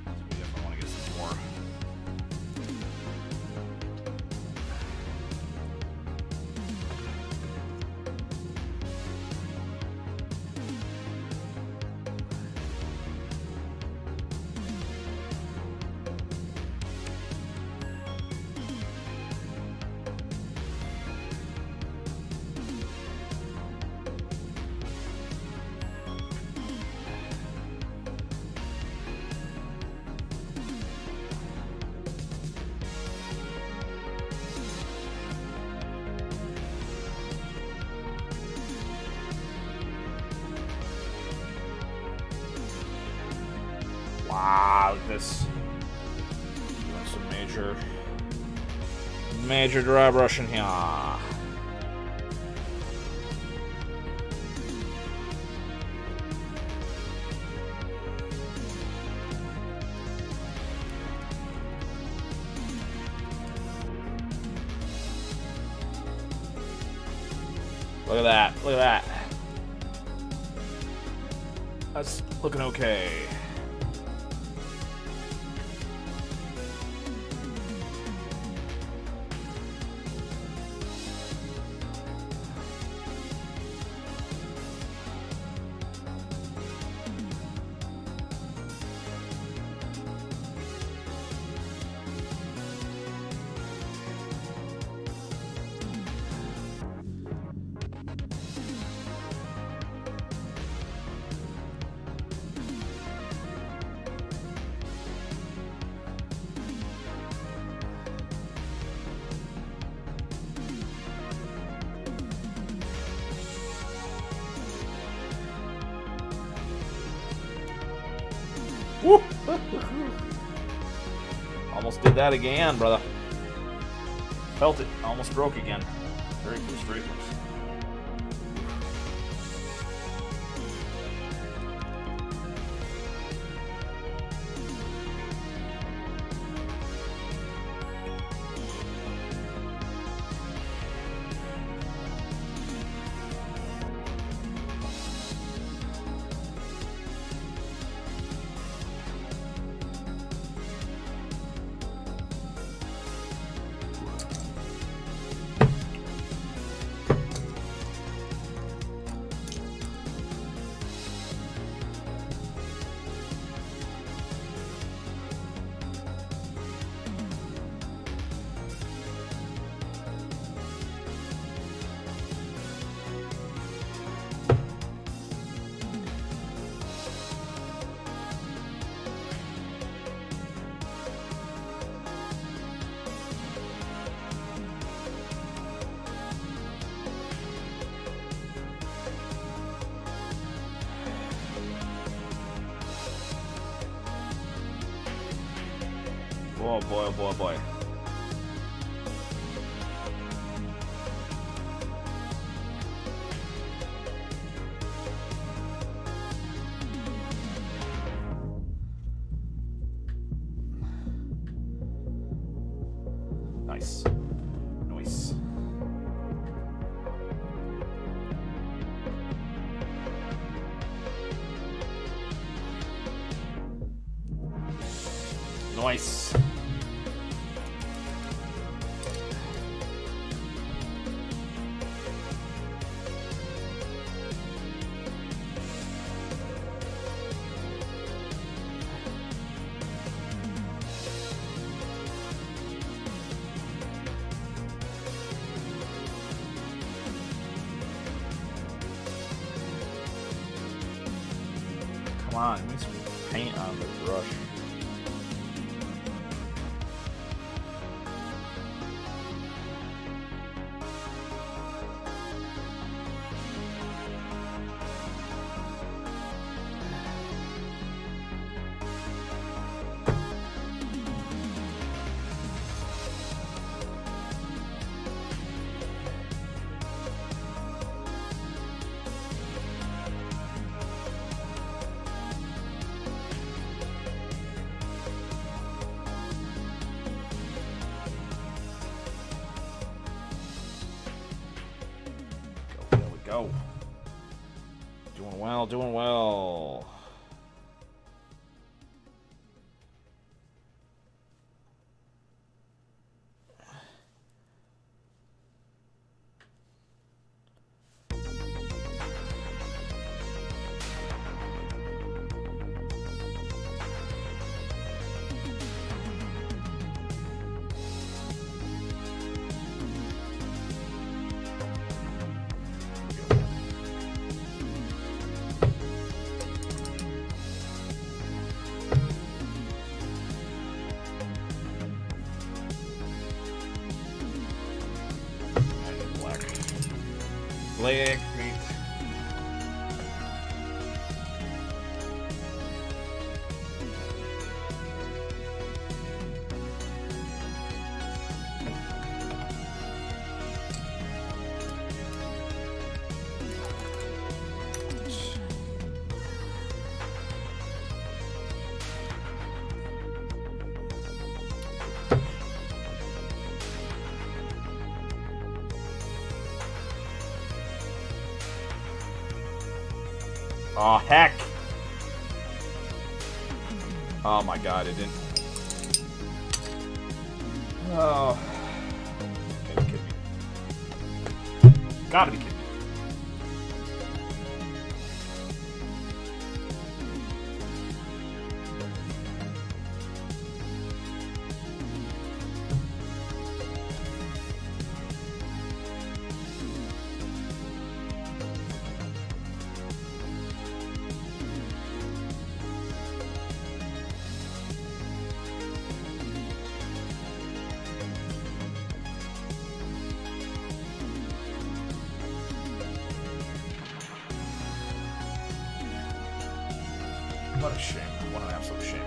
we definitely want to get some more. Wow, look at this. Doing some major dry brushing here. Look at that, look at that. That's looking okay. Woo! Almost did that again, brother. Felt it. Almost broke again. Very close, very close. Oh boy, oh boy, oh boy. Nice. Nice. Nice. Come on, need some paint on the brush. Go. Doing well, doing well. Black meat. Oh, heck! Oh my god, it didn't... Oh... Gotta be kidding me. Gotta be kidding me. What a shame. What an absolute shame.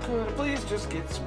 Could I please just get some...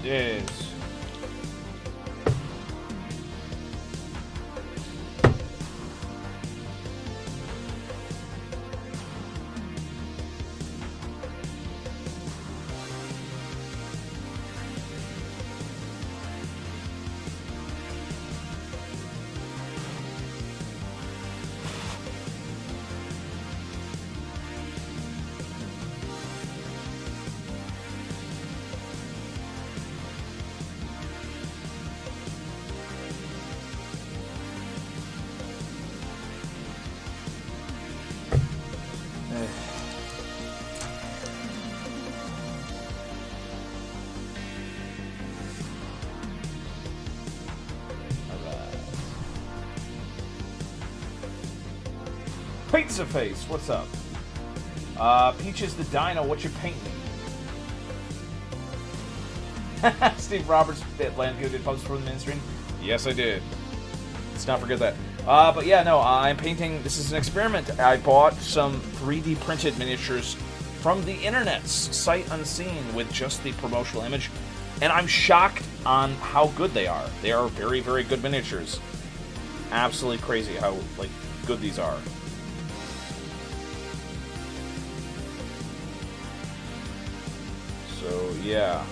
Yes. Pizza Face, what's up? Peaches the Dino, what you painting? Steve Roberts at Blandco did post for the mainstream. Yes, I did. Let's not forget that. But yeah, no, I'm painting. This is an experiment. I bought some 3D printed miniatures from the internet's sight unseen with just the promotional image, and I'm shocked on how good they are. They are very, very good miniatures. Absolutely crazy how good these are. So yeah.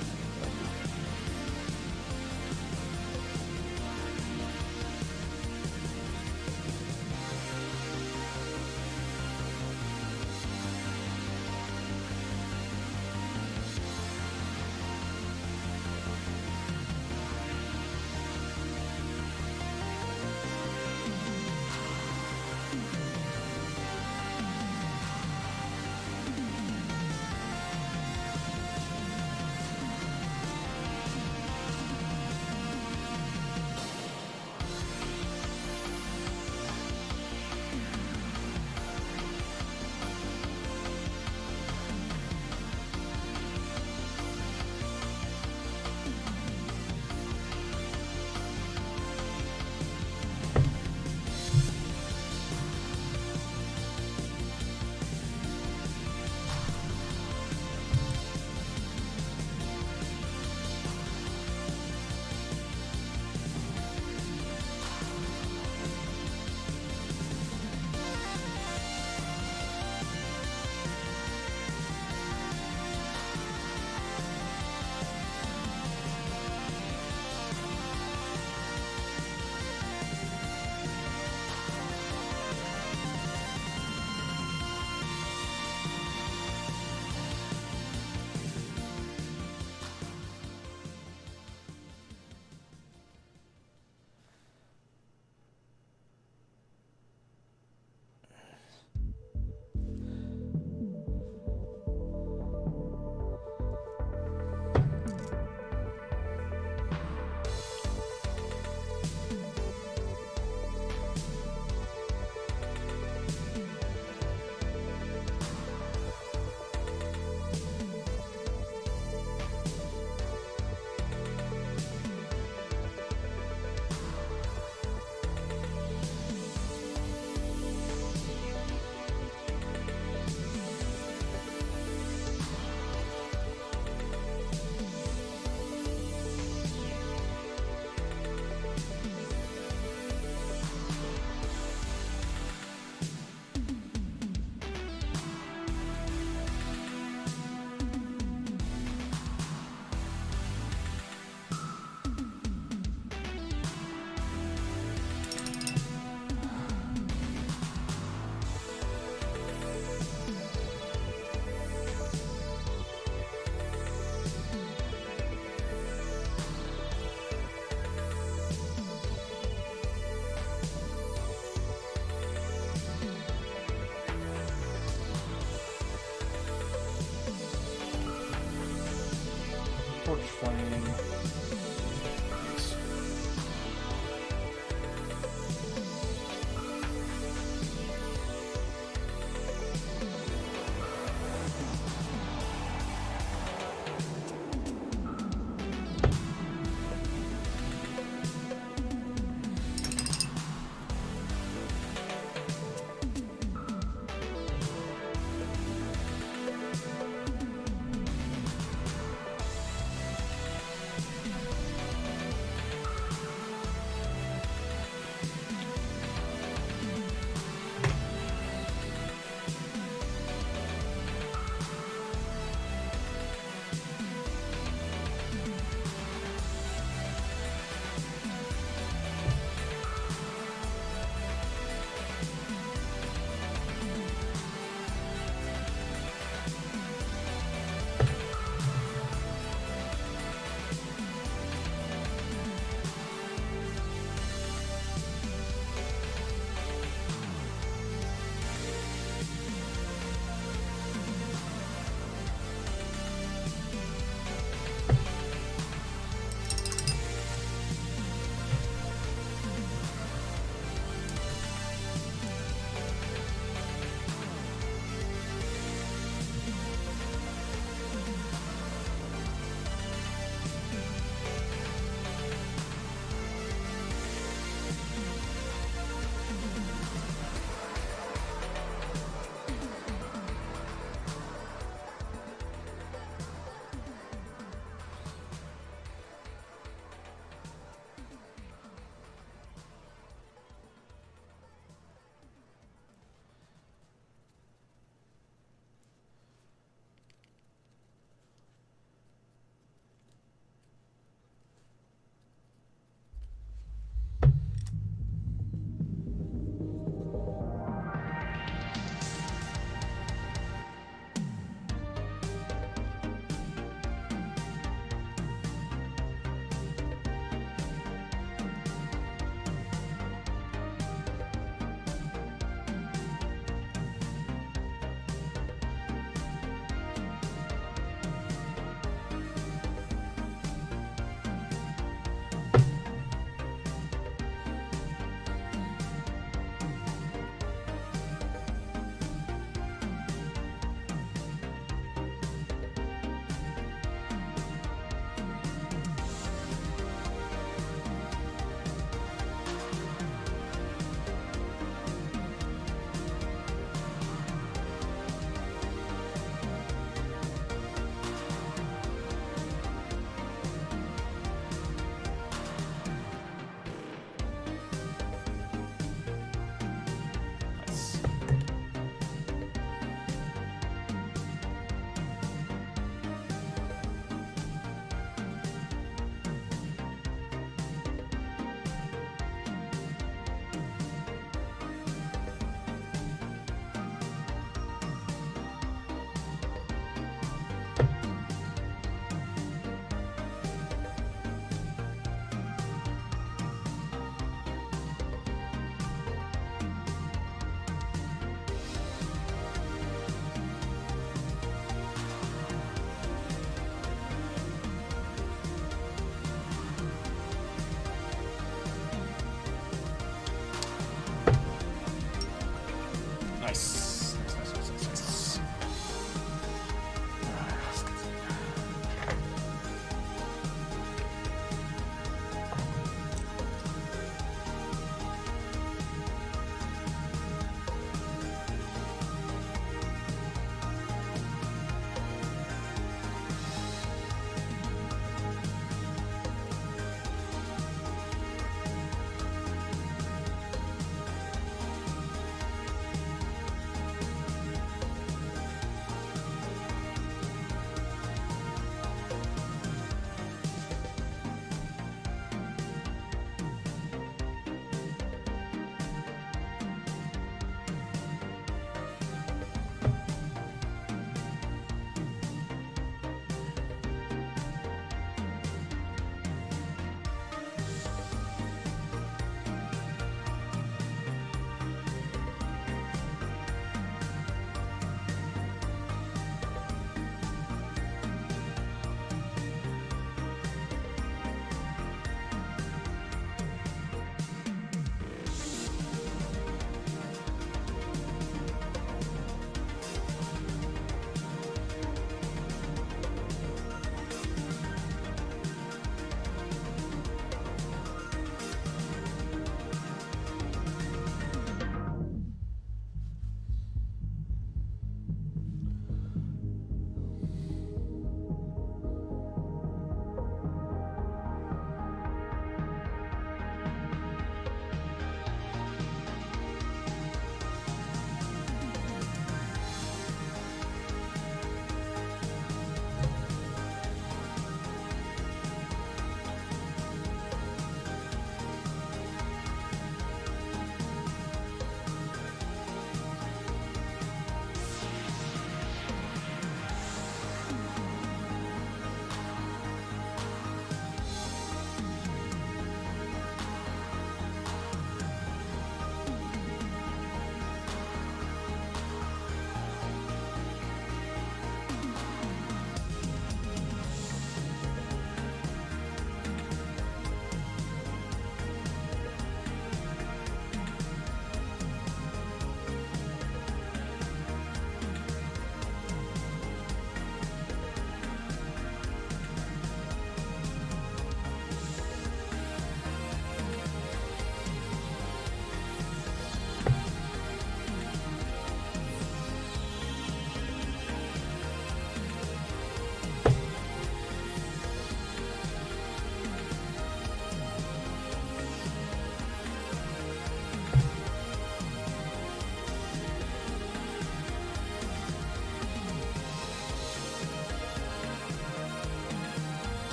Torch Flame.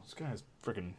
This guy's freaking.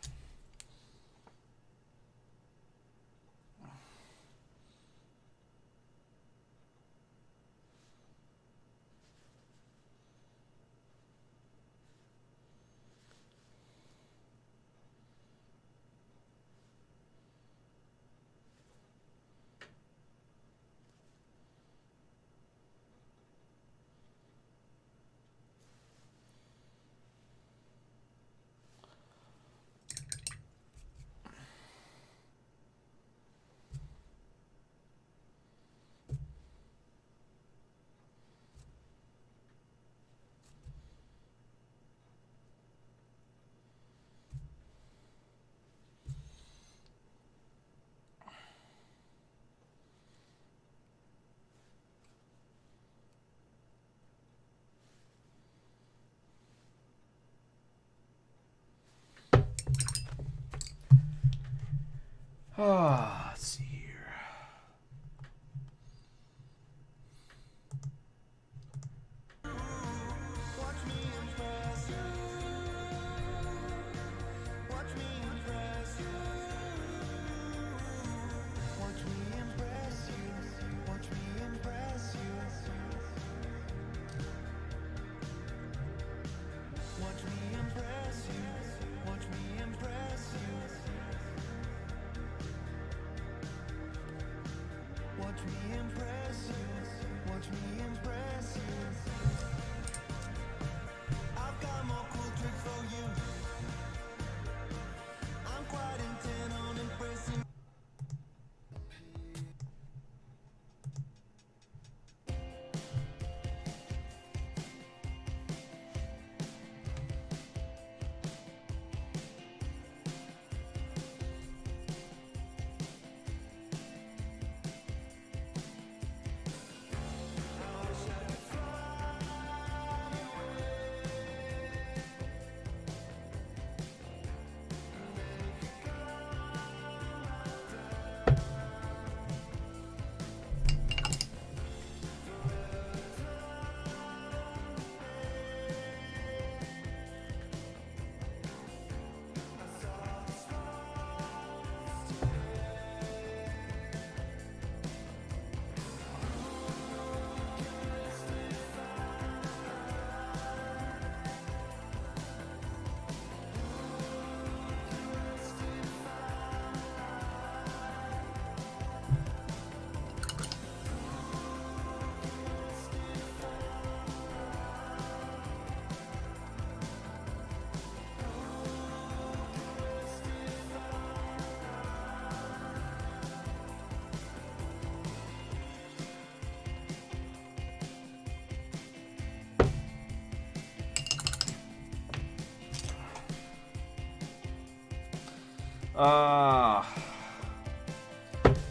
Let's see here.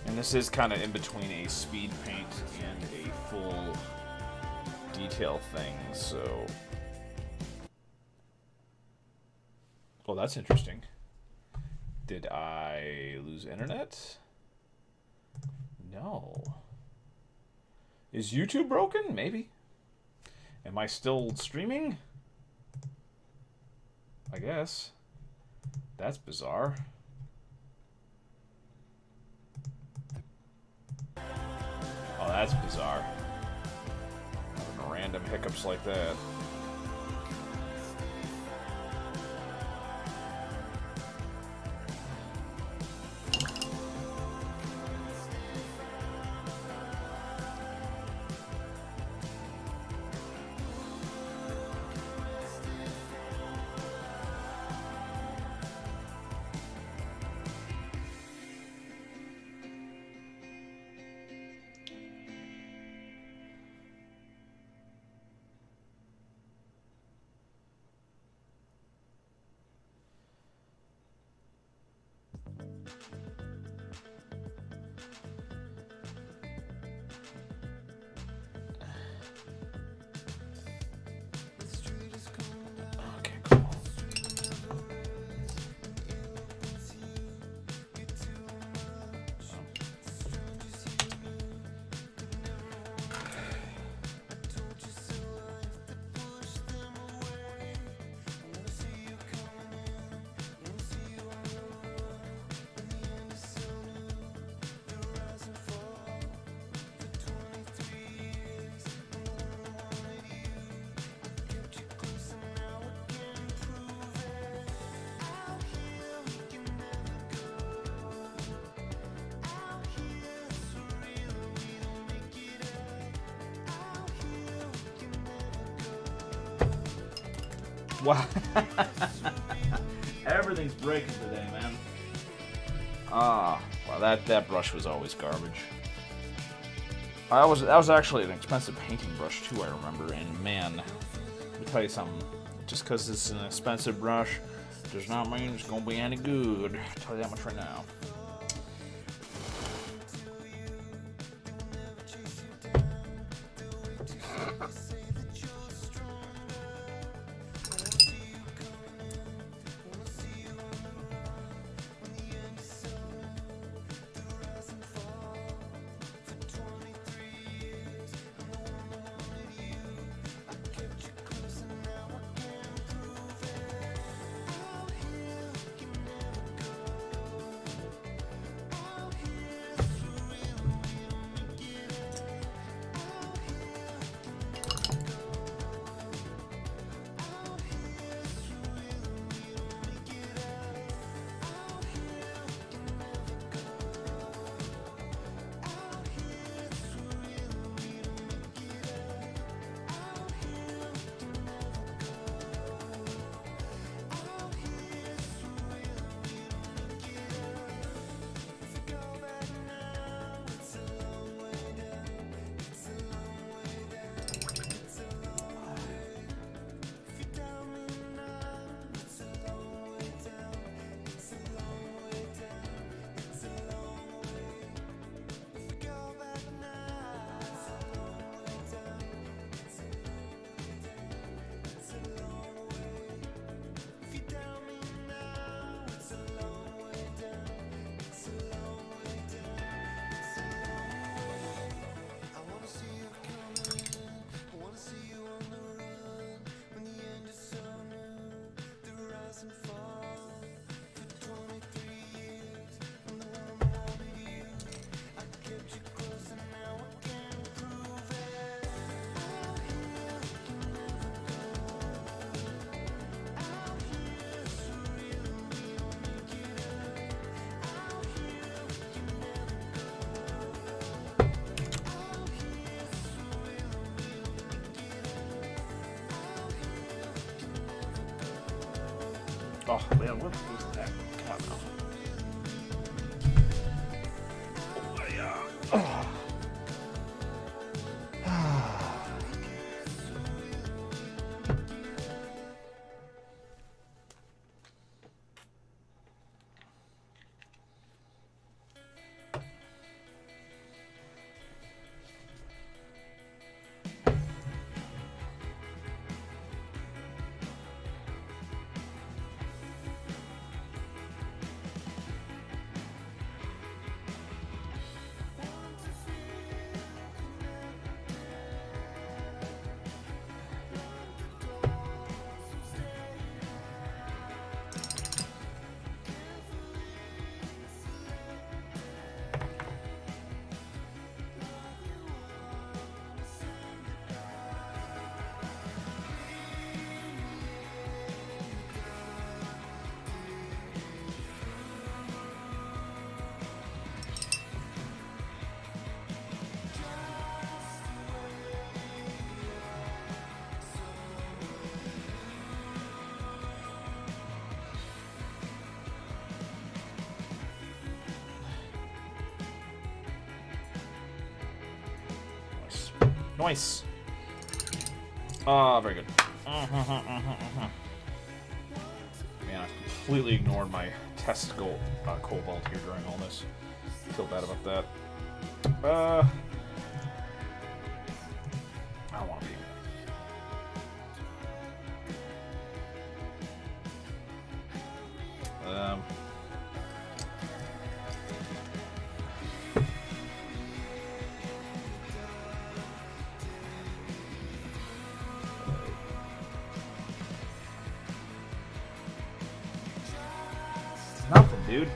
And this is kind of in between a speed paint and a full detail thing, so... Well, that's interesting. Did I lose internet? No. Is YouTube broken? Maybe. Am I still streaming? I guess. That's bizarre. Oh, that's bizarre. Having random hiccups like that. Wow. Everything's breaking today, man. Ah, well, that brush was always garbage. That was actually an expensive painting brush too, I remember. And man, let me tell you something. Just because it's an expensive brush does not mean it's gonna be any good. I'll tell you that much right now. Oh man, what is that? God, no. Oh yeah. Oh. Nice. Ah, very good. Man, I completely ignored my testicle cobalt here during all this. I feel bad about that. I don't want to be. Nothing, dude.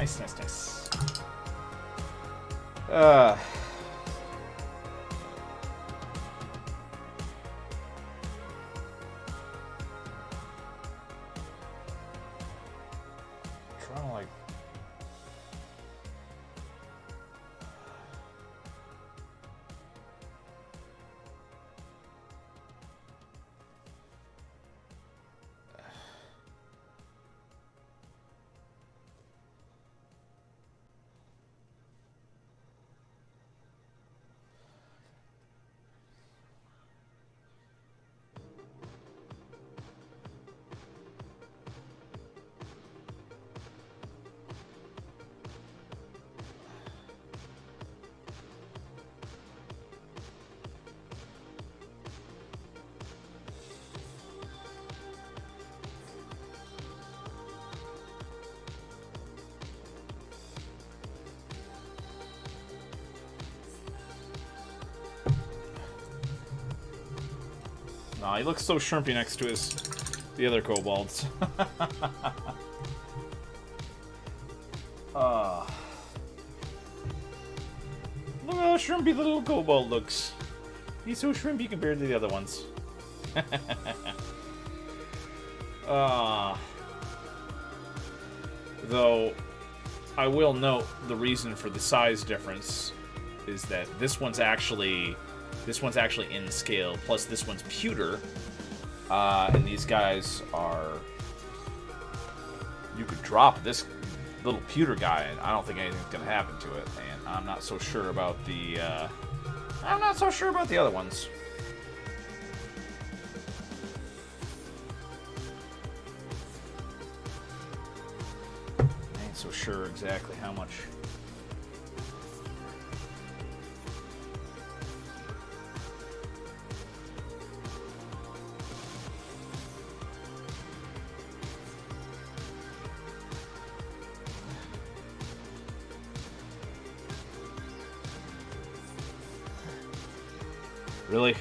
Nice, nice, nice. Uh. Trying to like. Aw, he looks so shrimpy next to the other kobolds. Look how shrimpy the little kobold looks. He's so shrimpy compared to the other ones. Though, I will note the reason for the size difference is that this one's actually in scale, plus this one's pewter, and these guys are... You could drop this little pewter guy, and I don't think anything's gonna happen to it. And I'm not so sure about the other ones. I ain't so sure exactly how much. Really? Yeah.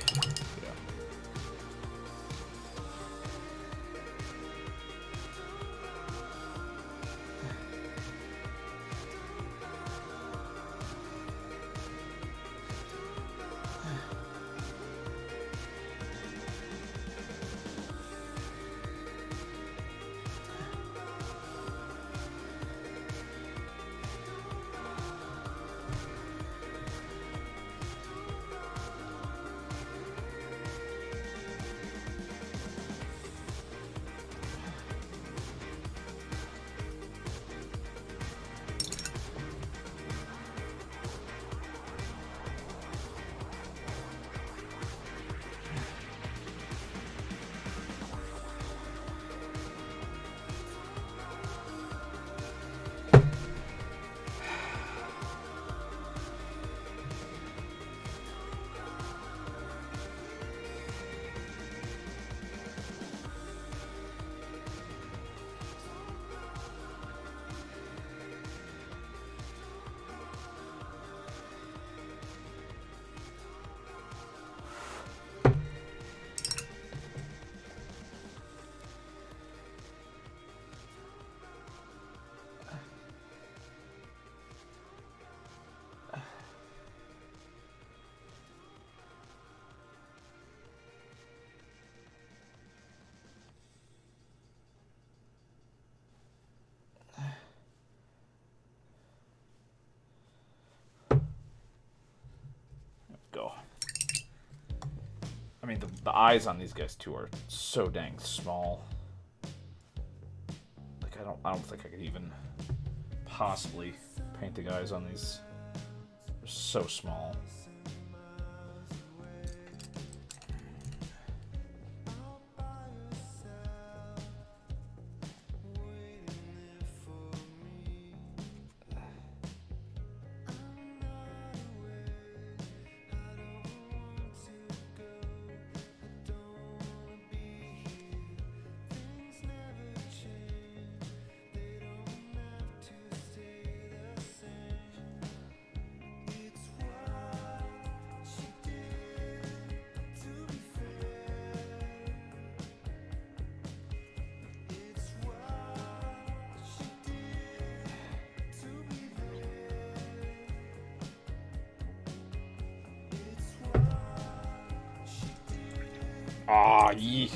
Go. I mean, the eyes on these guys too are so dang small. Like I don't think I could even possibly paint the eyes on these. They're so small. Ah, yee.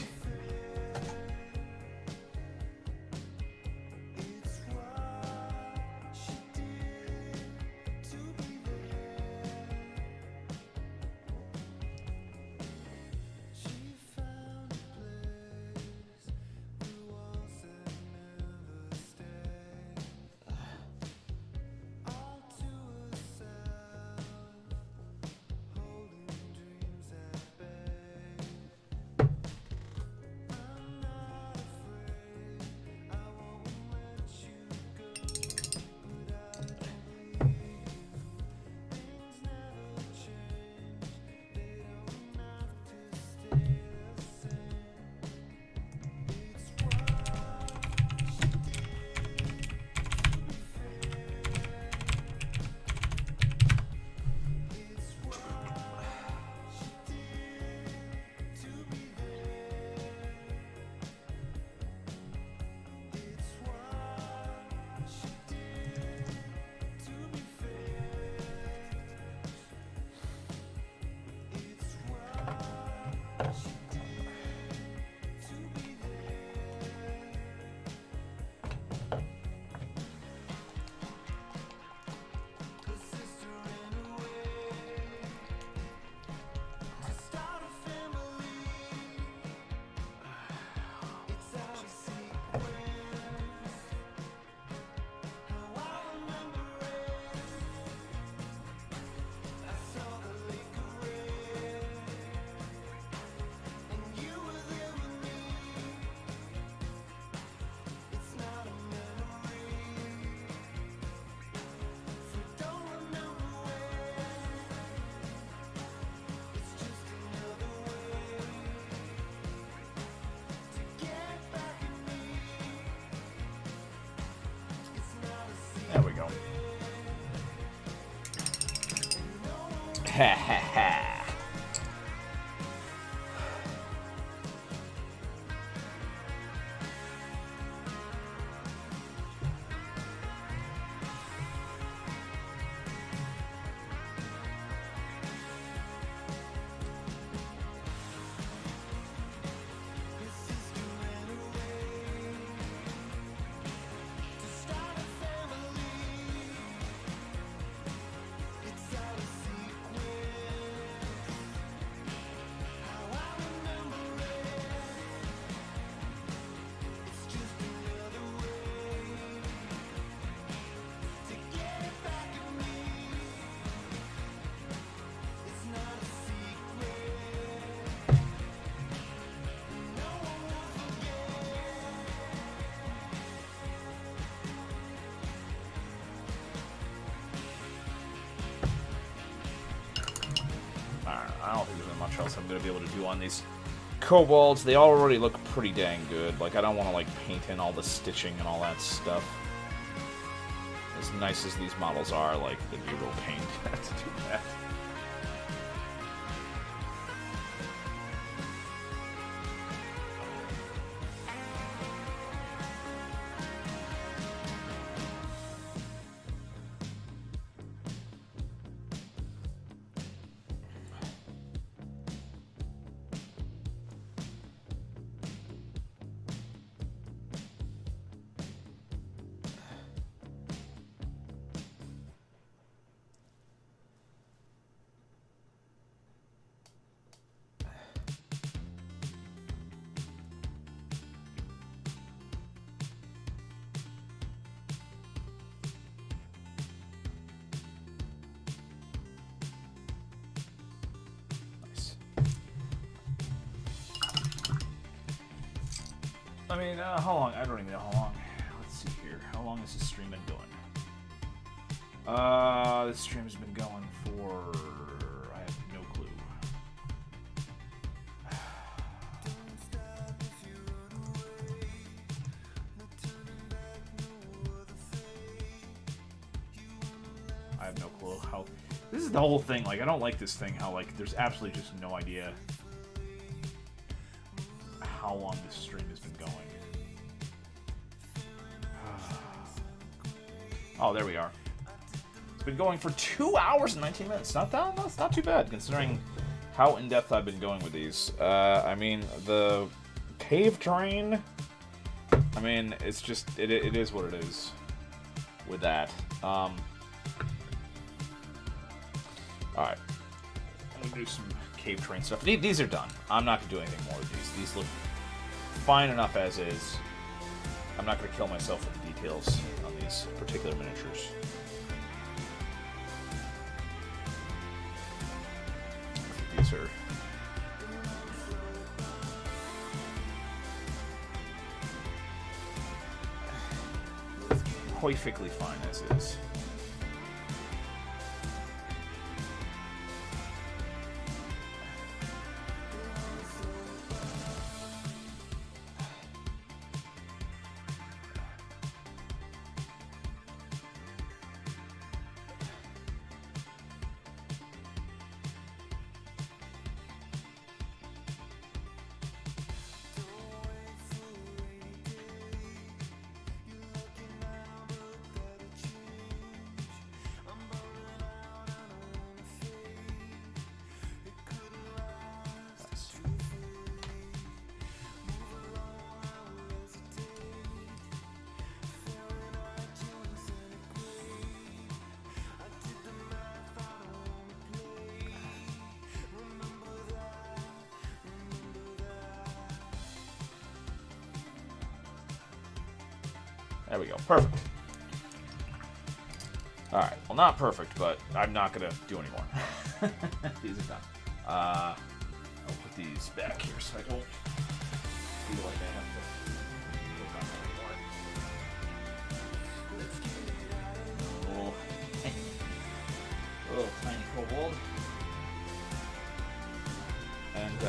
Ha ha ha. I don't think there's much else I'm going to be able to do on these kobolds. They already look pretty dang good. Like, I don't want to, like, paint in all the stitching and all that stuff. As nice as these models are, like, they'd be a real pain to do that. I mean, how long? I don't even know how long. Let's see here. How long has this stream been going? This stream has been going for... I have no clue. I have no clue how... This is the whole thing. Like, I don't like this thing. How, like, there's absolutely just no idea how long this stream has been going. Oh, there we are. It's been going for 2 hours and 19 minutes. That's not too bad, considering how in-depth I've been going with these. I mean, the cave terrain, I mean, it's just, it is what it is with that. Alright. I'm gonna do some cave terrain stuff. These are done. I'm not gonna do anything more with these. These look fine enough as is. I'm not gonna kill myself with the details on these particular miniatures. These are perfectly fine as is. There we go. Perfect. Alright. Well, not perfect, but I'm not going to do any more. These are done. I'll put these back here so I don't feel like I have to work on them anymore. Oh. Little tiny kobold. And,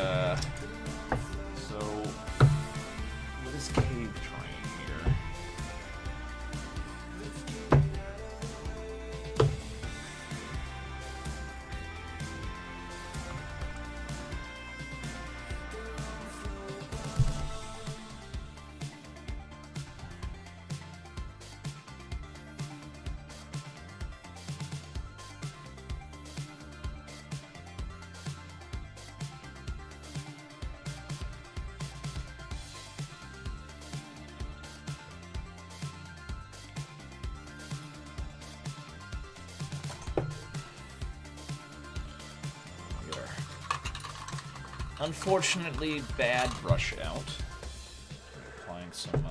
so, what is cave terrain here? Unfortunately, bad brush out. Applying some,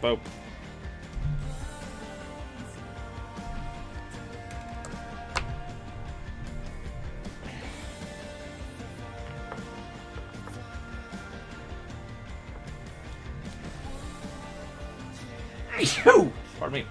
Boop. Pardon me.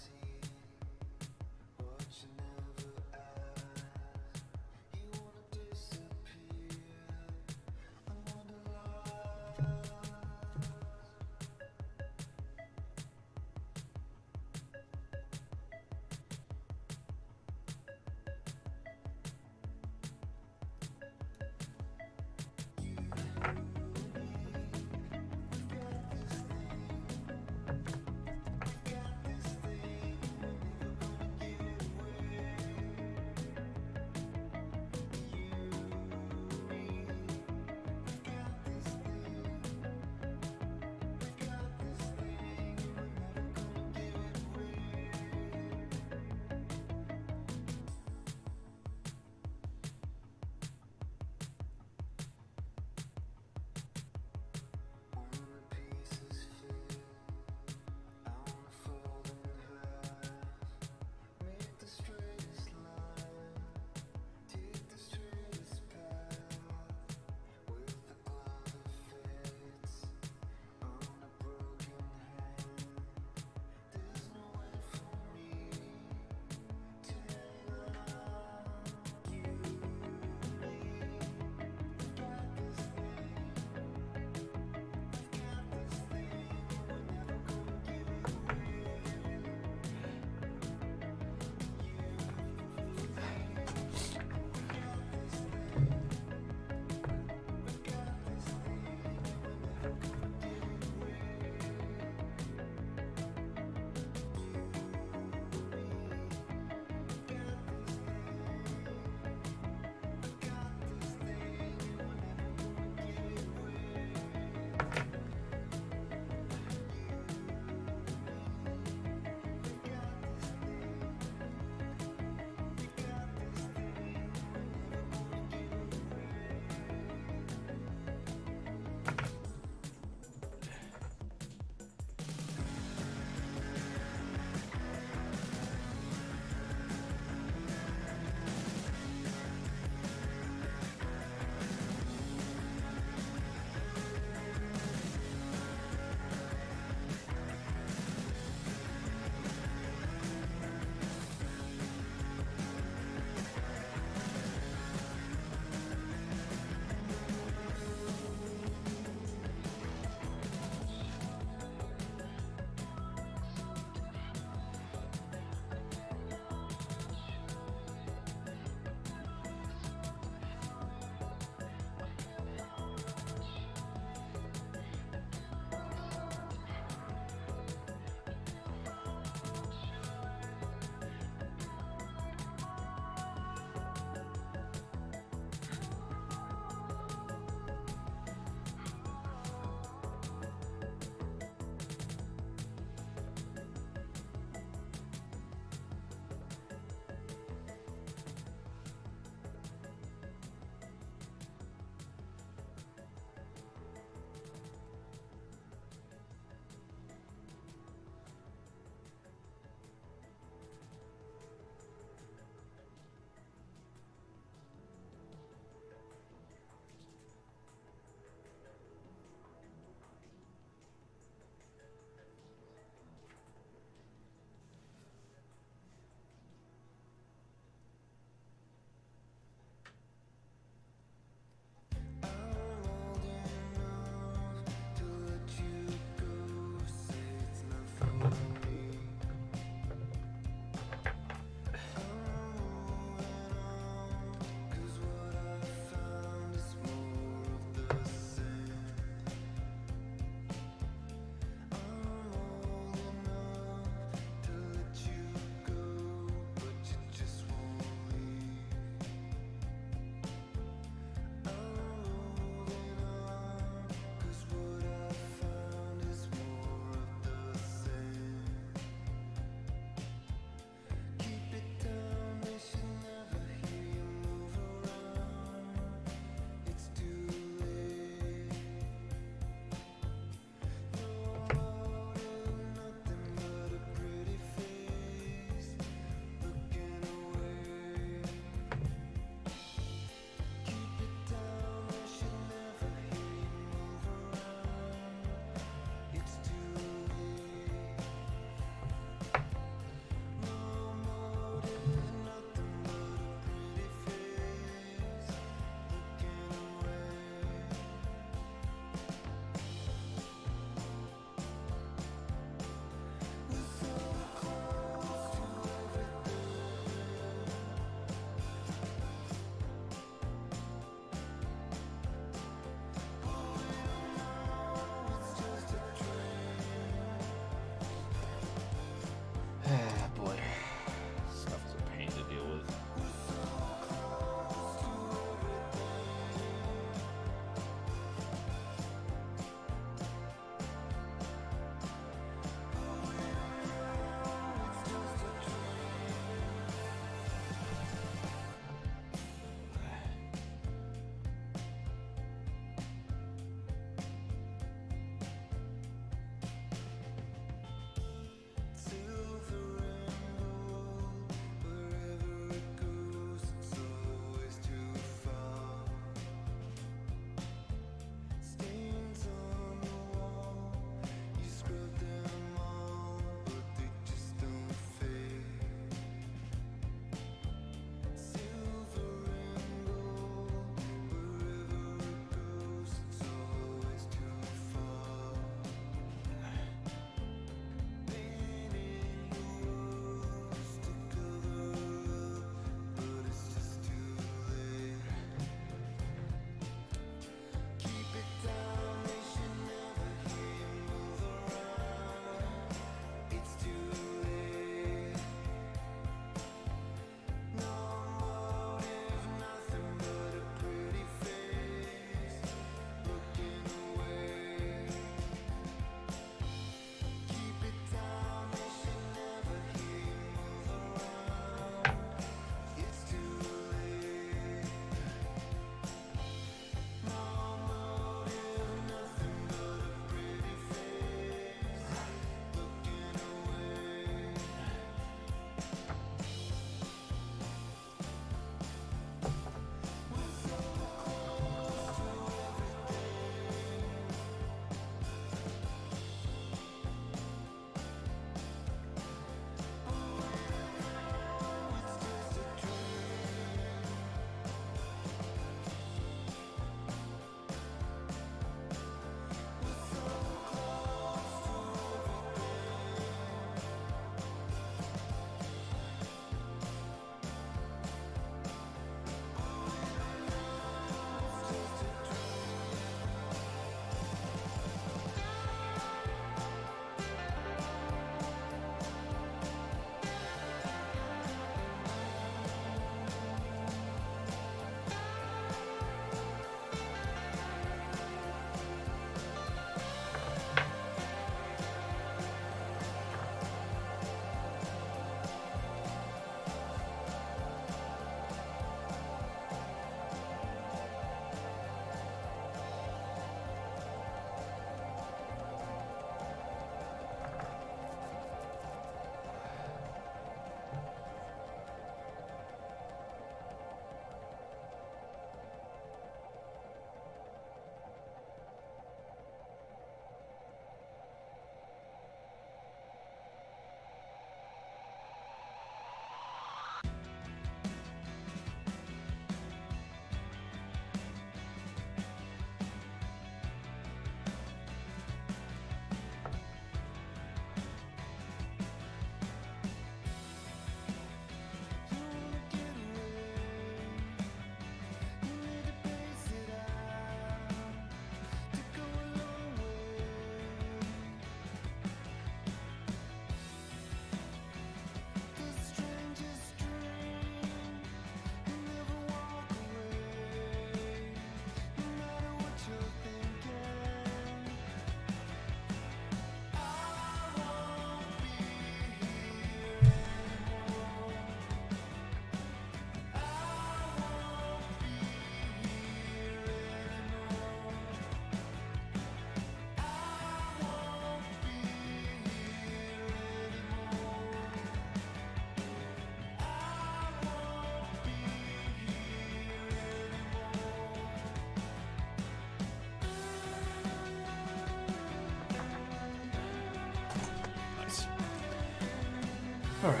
Alright.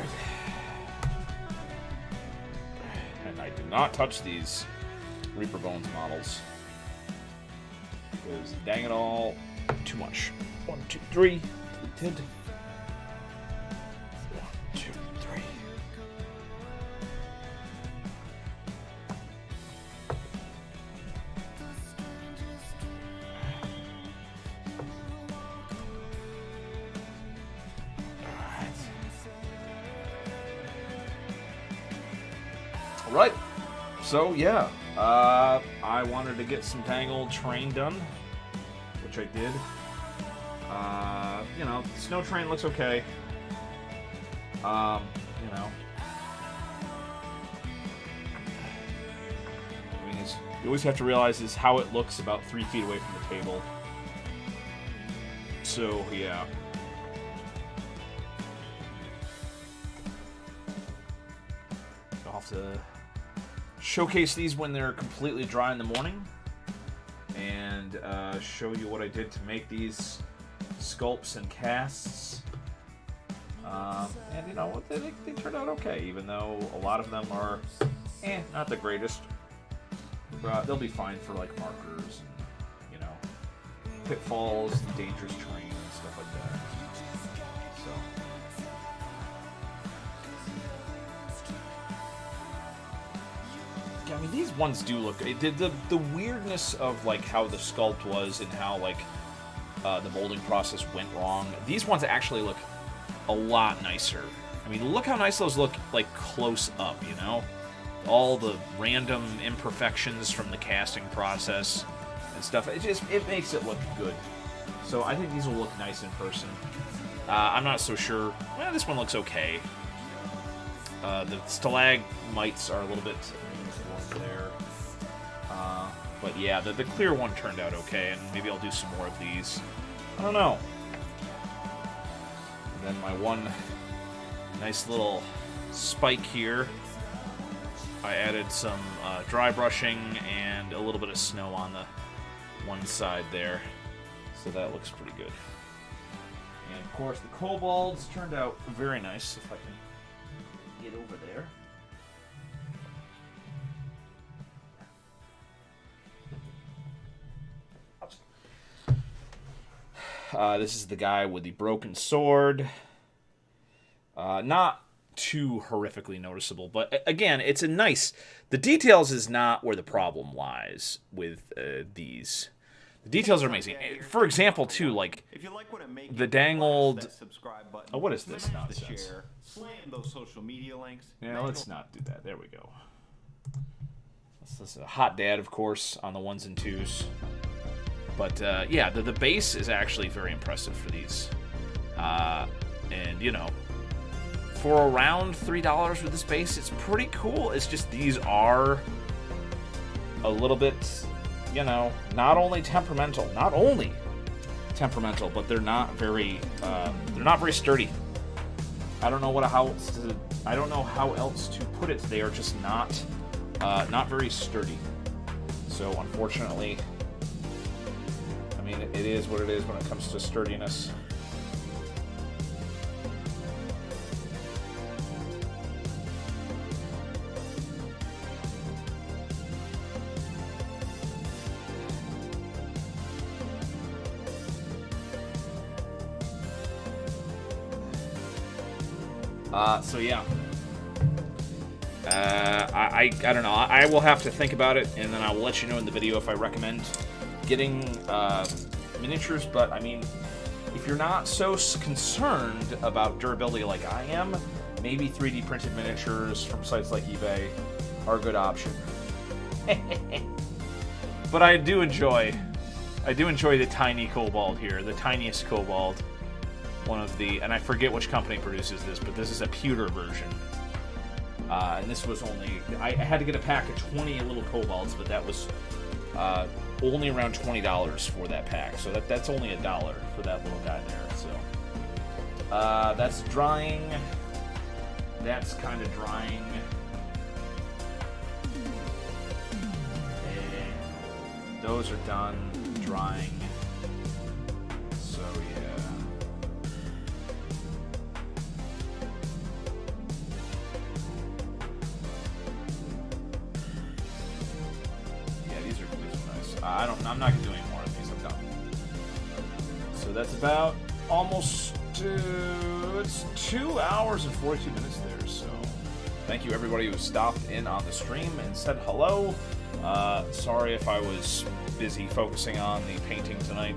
And I do not touch these Reaper Bones models. Because, dang it all, too much. 1, 2, 3. Deleted. 1, 2, 3. Alright. So, yeah. I wanted to get some Tangled Train done, which I did. You know, Snow Train looks okay. You know. I mean, you always have to realize is how it looks about 3 feet away from the table. So, yeah. I'll have to showcase these when they're completely dry in the morning, and show you what I did to make these sculpts and casts. And you know, they turned out okay, even though a lot of them are not the greatest. But they'll be fine for like markers and, you know, pitfalls and dangerous terrain and stuff like that. So I mean, these ones do look. The weirdness of like how the sculpt was and how like the molding process went wrong. These ones actually look a lot nicer. I mean, look how nice those look like close up. You know, all the random imperfections from the casting process and stuff. It makes it look good. So I think these will look nice in person. I'm not so sure. Well, this one looks okay. The stalagmites are a little bit there. But yeah, the clear one turned out okay, and maybe I'll do some more of these. I don't know. And then my one nice little spike here. I added some dry brushing and a little bit of snow on the one side there. So that looks pretty good. And of course the kobolds turned out very nice, if I can get over there. This is the guy with the broken sword. Not too horrifically noticeable, but again, it's a nice... The details is not where the problem lies with these. The details are amazing. For example, too, like the dangled... Oh, what is this nonsense? Yeah, let's not do that. There we go. This is a hot dad, of course, on the 1s and 2s. But, yeah, the base is actually very impressive for these. And, you know, for around $3 with this base, it's pretty cool. It's just these are a little bit, you know, not only temperamental, but they're not very sturdy. I don't know how else to put it. They are just not very sturdy. So, unfortunately, I mean, it is what it is when it comes to sturdiness. So yeah. I don't know. I will have to think about it, and then I will let you know in the video if I recommend getting miniatures. But I mean, if you're not so concerned about durability like I am, maybe 3D printed miniatures from sites like eBay are a good option. But I do enjoy the tiny kobold here, the tiniest kobold. One of the, and I forget which company produces this, but this is a pewter version. And this was only, I had to get a pack of 20 little kobolds, but that was only around $20 for that pack. So that's only $1 for that little guy there. So that's drying. That's kind of drying. And those are done drying. So yeah. that's about almost it's 2 hours and 42 minutes there. So thank you everybody who stopped in on the stream and said hello. Sorry if I was busy focusing on the painting tonight.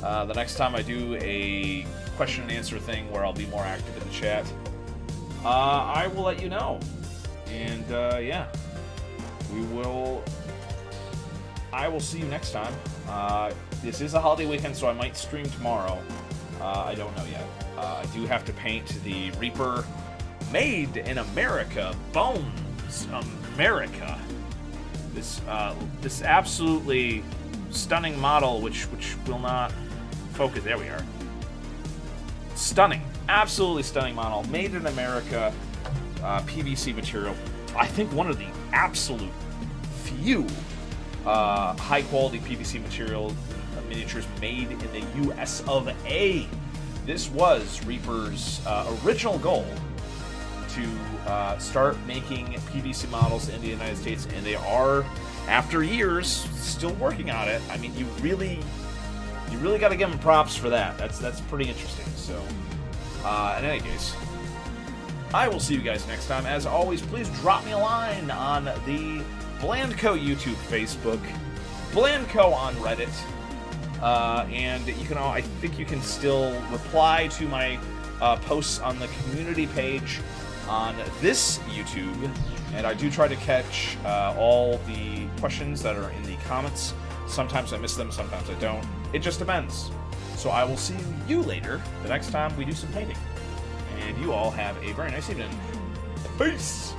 The next time I do a question and answer thing where I'll be more active in the chat, I will let you know. And yeah, I will see you next time. This is a holiday weekend, so I might stream tomorrow. I don't know yet. I do have to paint the Reaper Made in America. Bones America. This absolutely stunning model, which will not focus. There we are. Stunning, absolutely stunning model, made in America, PVC material. I think one of the absolute few high quality PVC material miniatures made in the US of A. This was Reaper's original goal to start making PVC models in the United States, and they are, after years, still working on it. I mean, you really got to give them props for that. That's pretty interesting. So, in any case, I will see you guys next time. As always, please drop me a line on the Blandco YouTube, Facebook, Blandco on Reddit, and you can. I think you can still reply to my posts on the community page on this YouTube, and I do try to catch all the questions that are in the comments. Sometimes I miss them, sometimes I don't. It just depends. So I will see you later the next time we do some painting. And you all have a very nice evening. Peace!